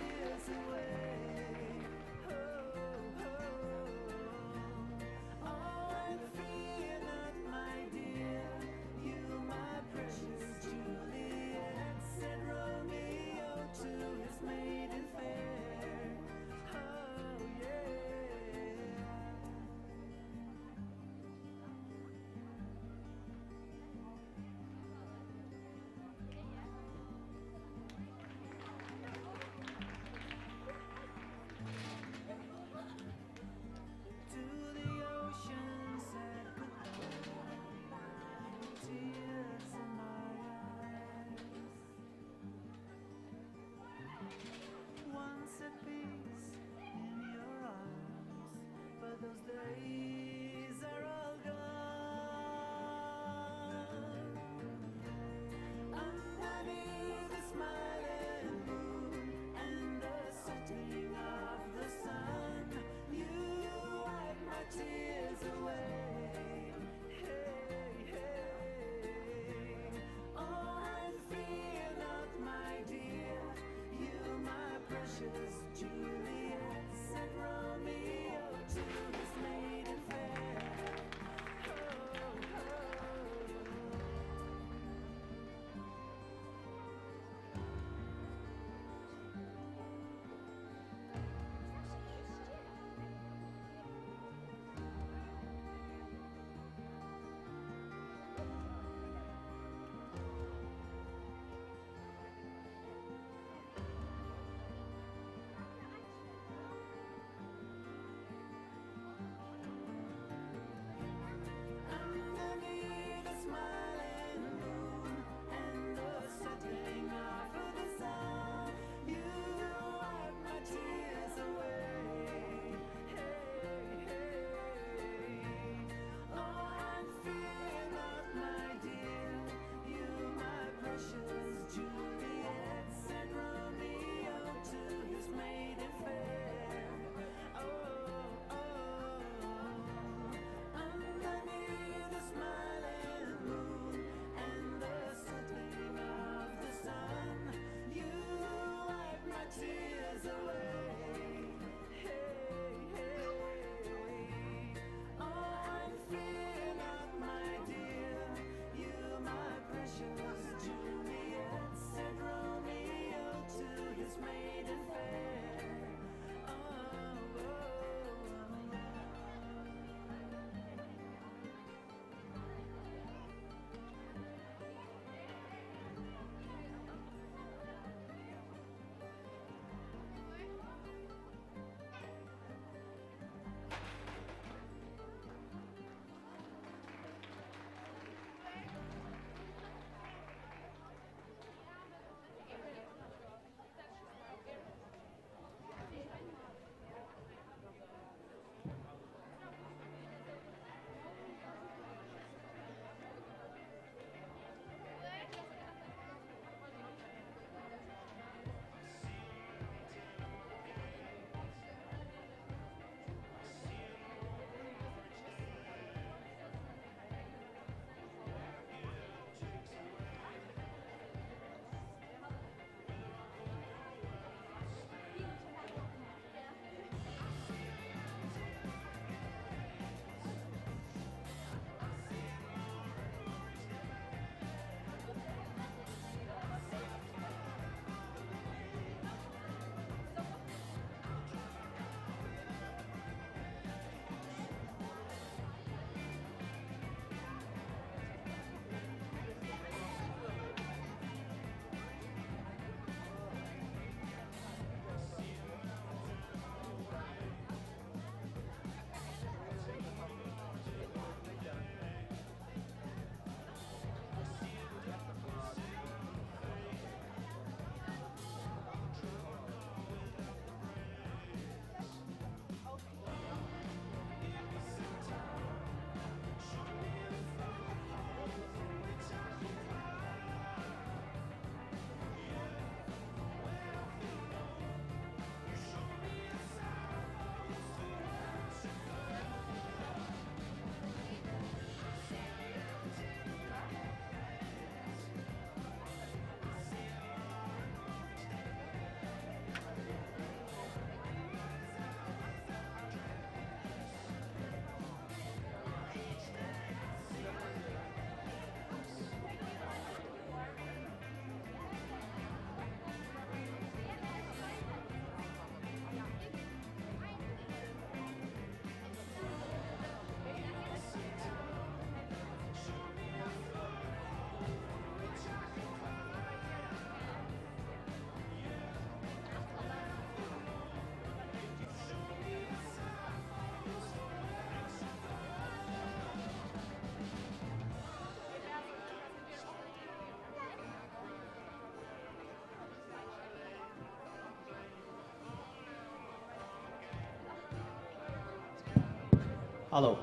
Hallå.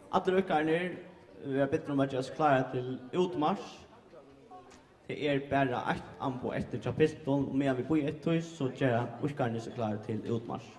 Alla rökarna vi har bett om att jag ska klara till utmarsch. Det bara ett ampo efter chapiston och medan vi bor i ett hus så gör rökarna så klara till utmarsch.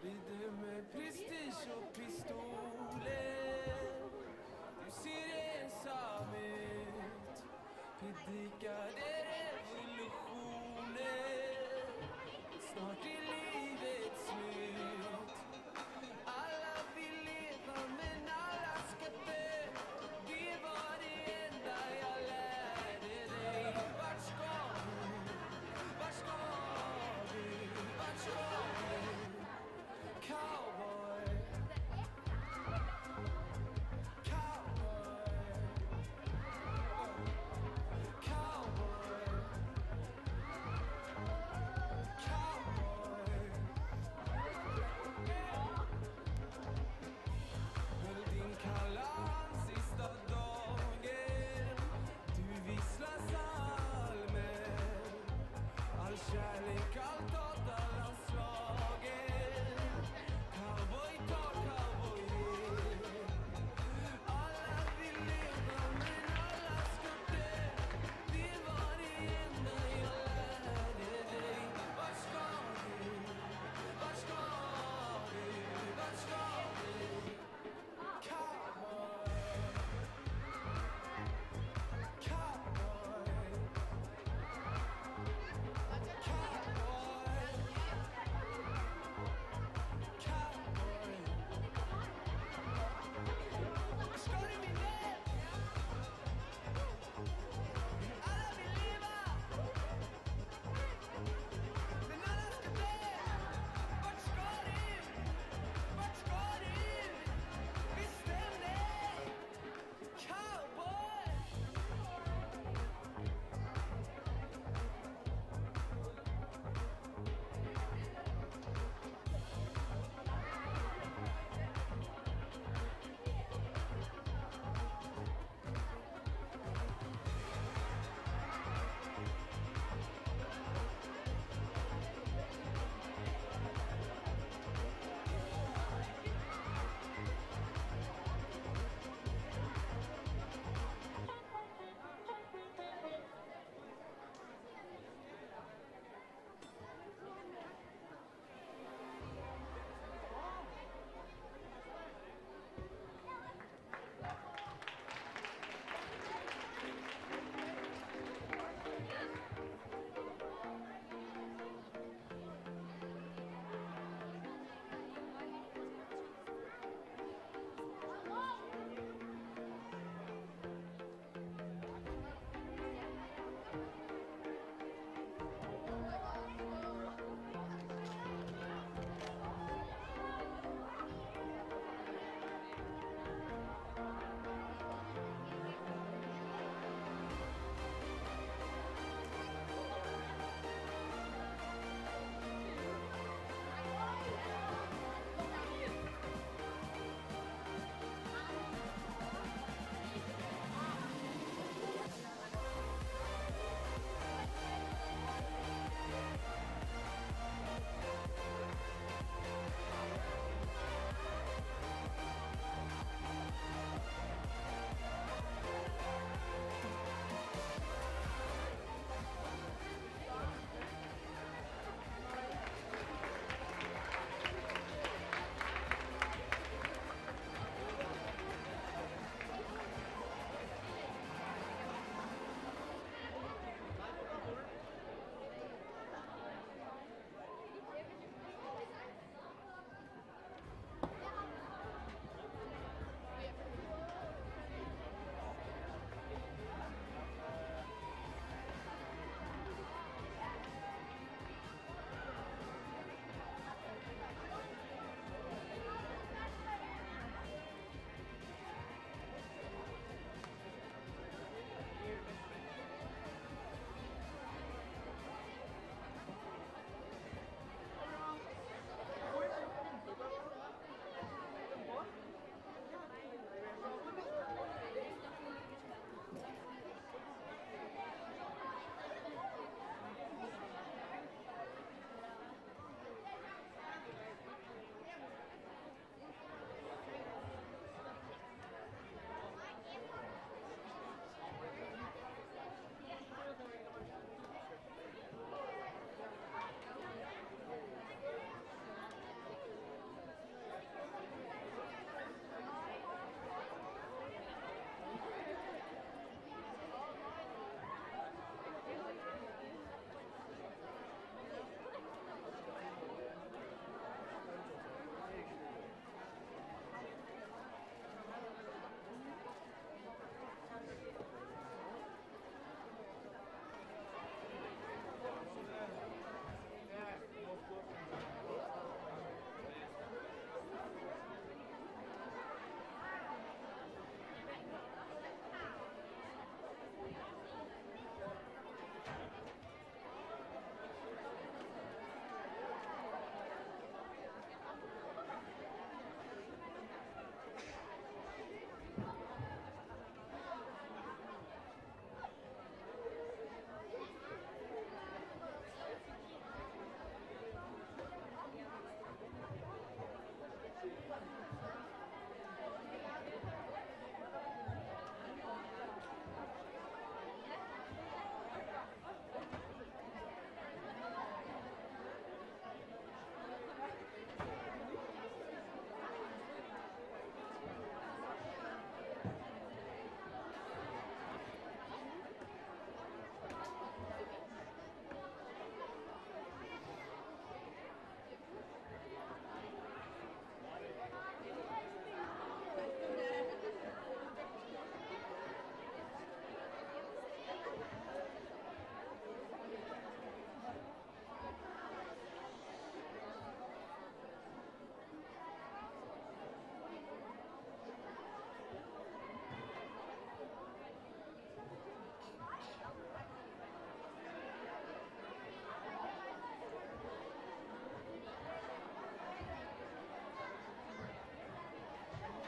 Rider med prestige och pistoler. Du ser ensam ut. Predikade revolutioner. Snart är livet slut. Alla vill leva men alla ska dö. Det var det enda jag lärde dig. Vart ska du? Vart ska du? Vart ska du? Cowboy,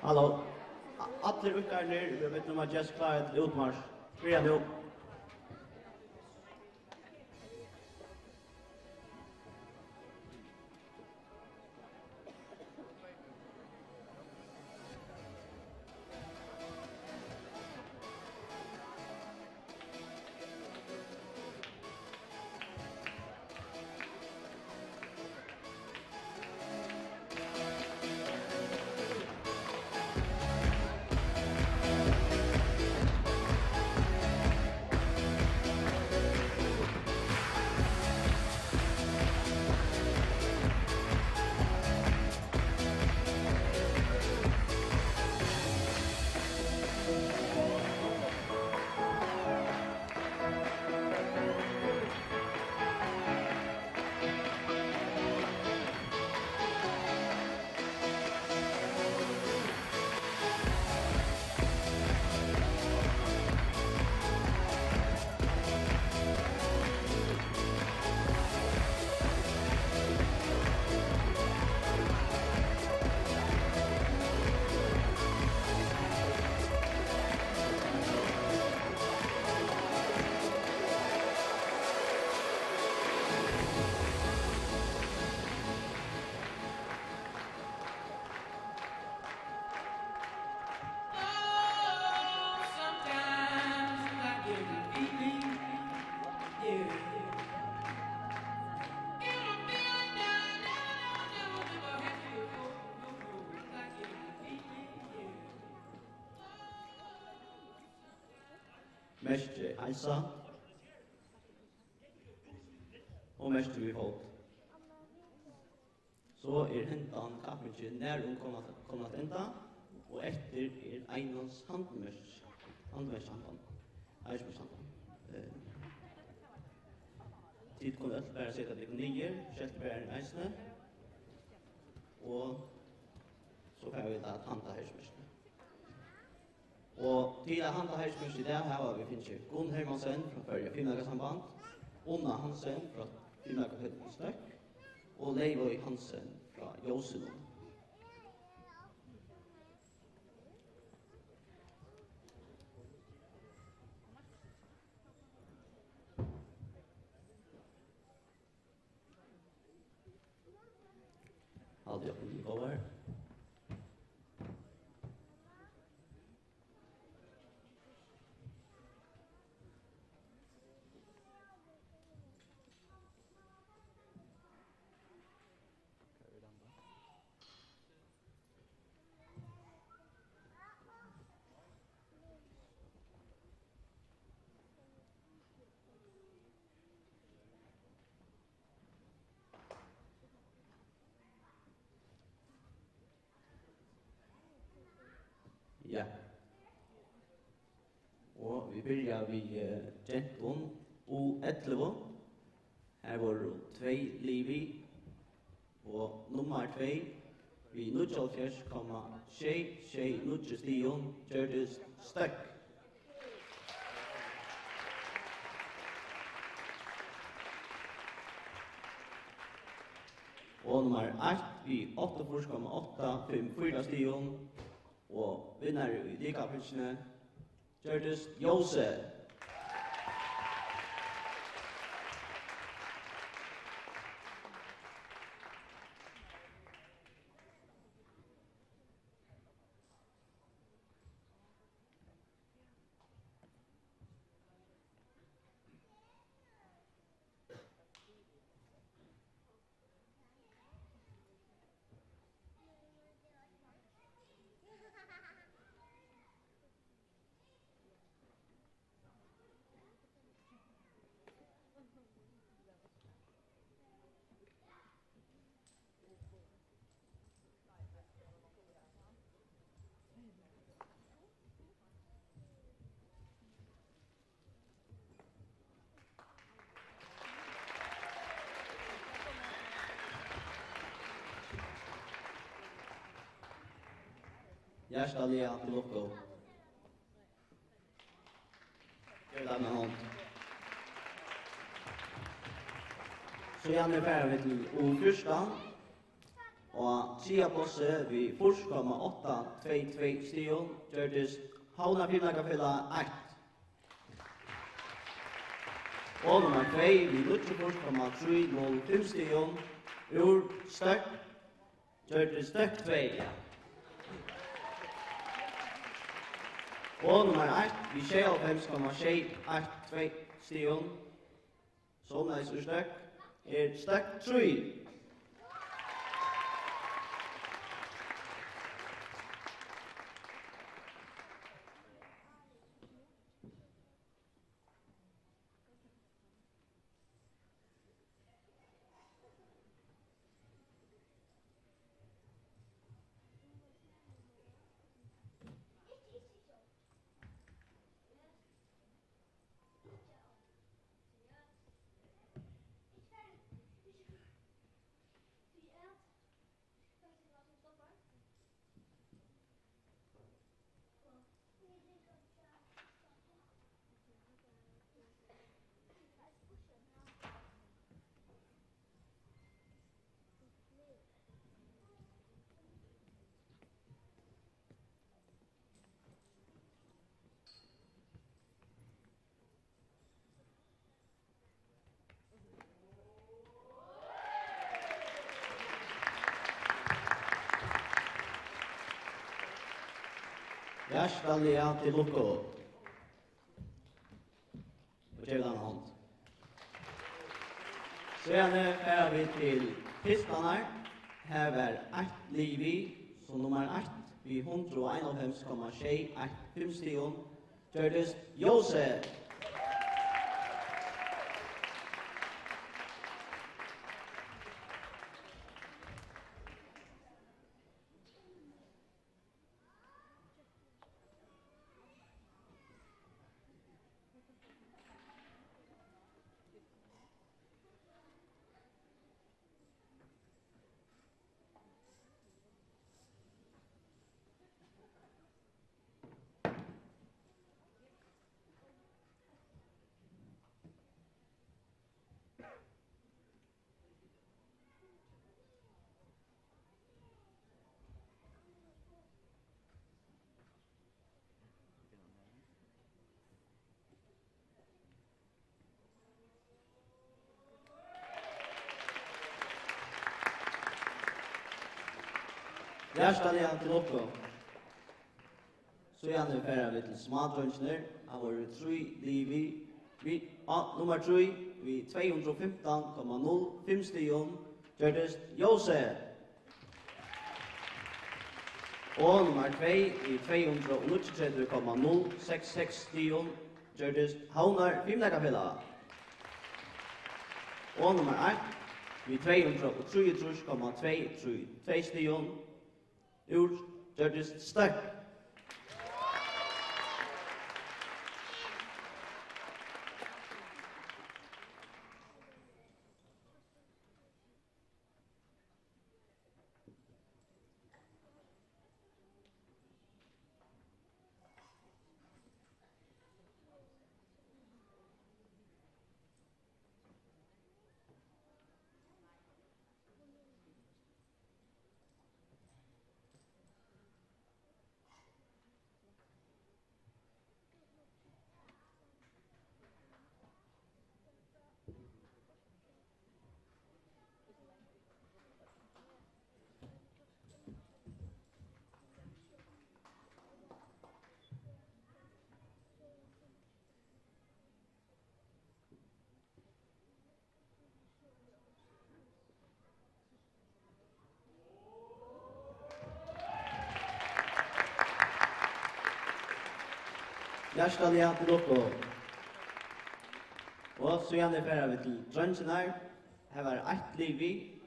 Hallå. Alla utkar ner, vi vet om att jag ska klara ett utmarsch. Fria nu. Mest hälsa. Och mest vi folk. Så hentan kappingen när hon kommer att ända och efter einans handmärkshandan. Eismershandan. Tid kunde att bara sätta det ner, kältbären eisne. Och så kan vi att handa härsmärkshandan. Og til at handa hærsmurs i dag har vi finnes Gunn Hermansen fra Førje Finnlagasamband, Onna Hansen fra Finnlagafødden Støkk, og Leivøy Hansen fra Jåsund. Halde jeg på den over. Ja. Og vi byrjar vi Genton U11. Her var 2 livi. Og nummer 2 vi 79,6 stion Gjørdis Støkk. Og nummer 1 vi 8,84 stion. Og vinner i de kappelsene Gjørdis Jose. Hjertelig til dere. Gjør det med hånd. Så gjerne færre vi til O14. Og tredje plasset vi 4,822 stion, gjørtes Havnar Fimleikafella 1. Og nummer 2 vi 94,305 stion, ur Støkk, gjørtes Støkk 2. Og nummer 1 vi 56,612 stion, Somnæs ur Støkk, Støkk 3. Hjertelig til Lukko. Og gjør den hånd. Så er vi til pistene. Her er 1 livi, så nummer 1 vi 151,615 stion. Gjørtes Josef. Hjertelig til Lukko. Så gjerne færre vi til smadrønsner av våre 3 livi. Nummer 3 vi 215,05 stion, gjørtes Josef. Og nummer 2 vi 239,066 stion, gjørtes Havnar Fimleikafella. Og nummer 1 vi 233,232 stion, ur gjørtes Støkk. Hjertelig til Lukko. Og så gjerne færre vi til drønsene her. Her var 1 livi.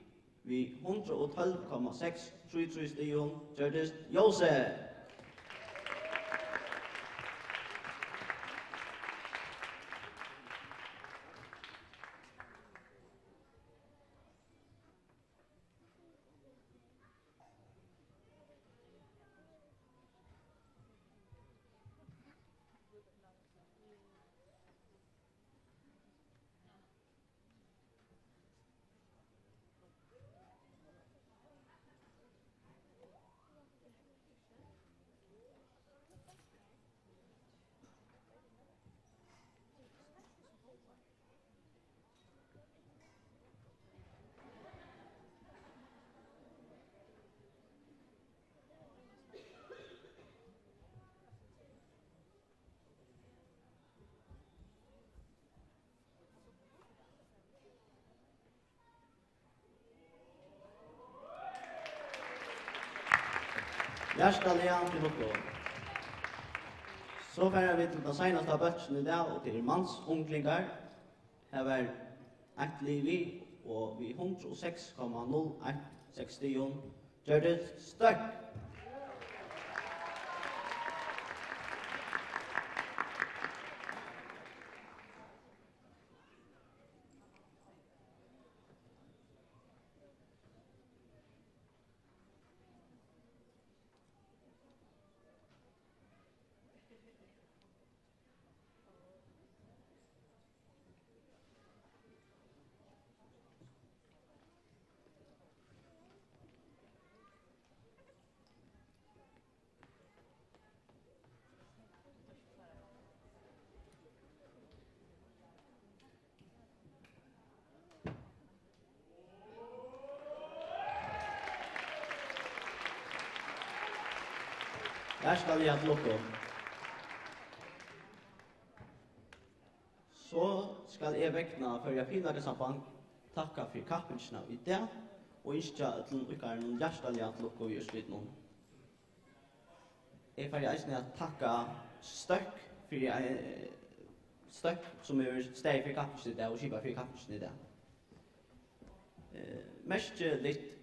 Vi 112,633 stion, gjørtes Josef. Hjertelig til dere. Så færer vi til den seneste av bøtjen i dag, og til mannsunglingar. Her var egentlig vi, og vi 106,0160 gjør det støkk. Hjertelig til dere. Så skal jeg vekna for jeg finner det samband takka for kappingsna i det, og ikke til dere noen hjertelig til dere i slutt noen. Jeg får eisne at takka støkk for støkk som steg for kappingsna i det, og skipa for kappingsna i det. Mest litt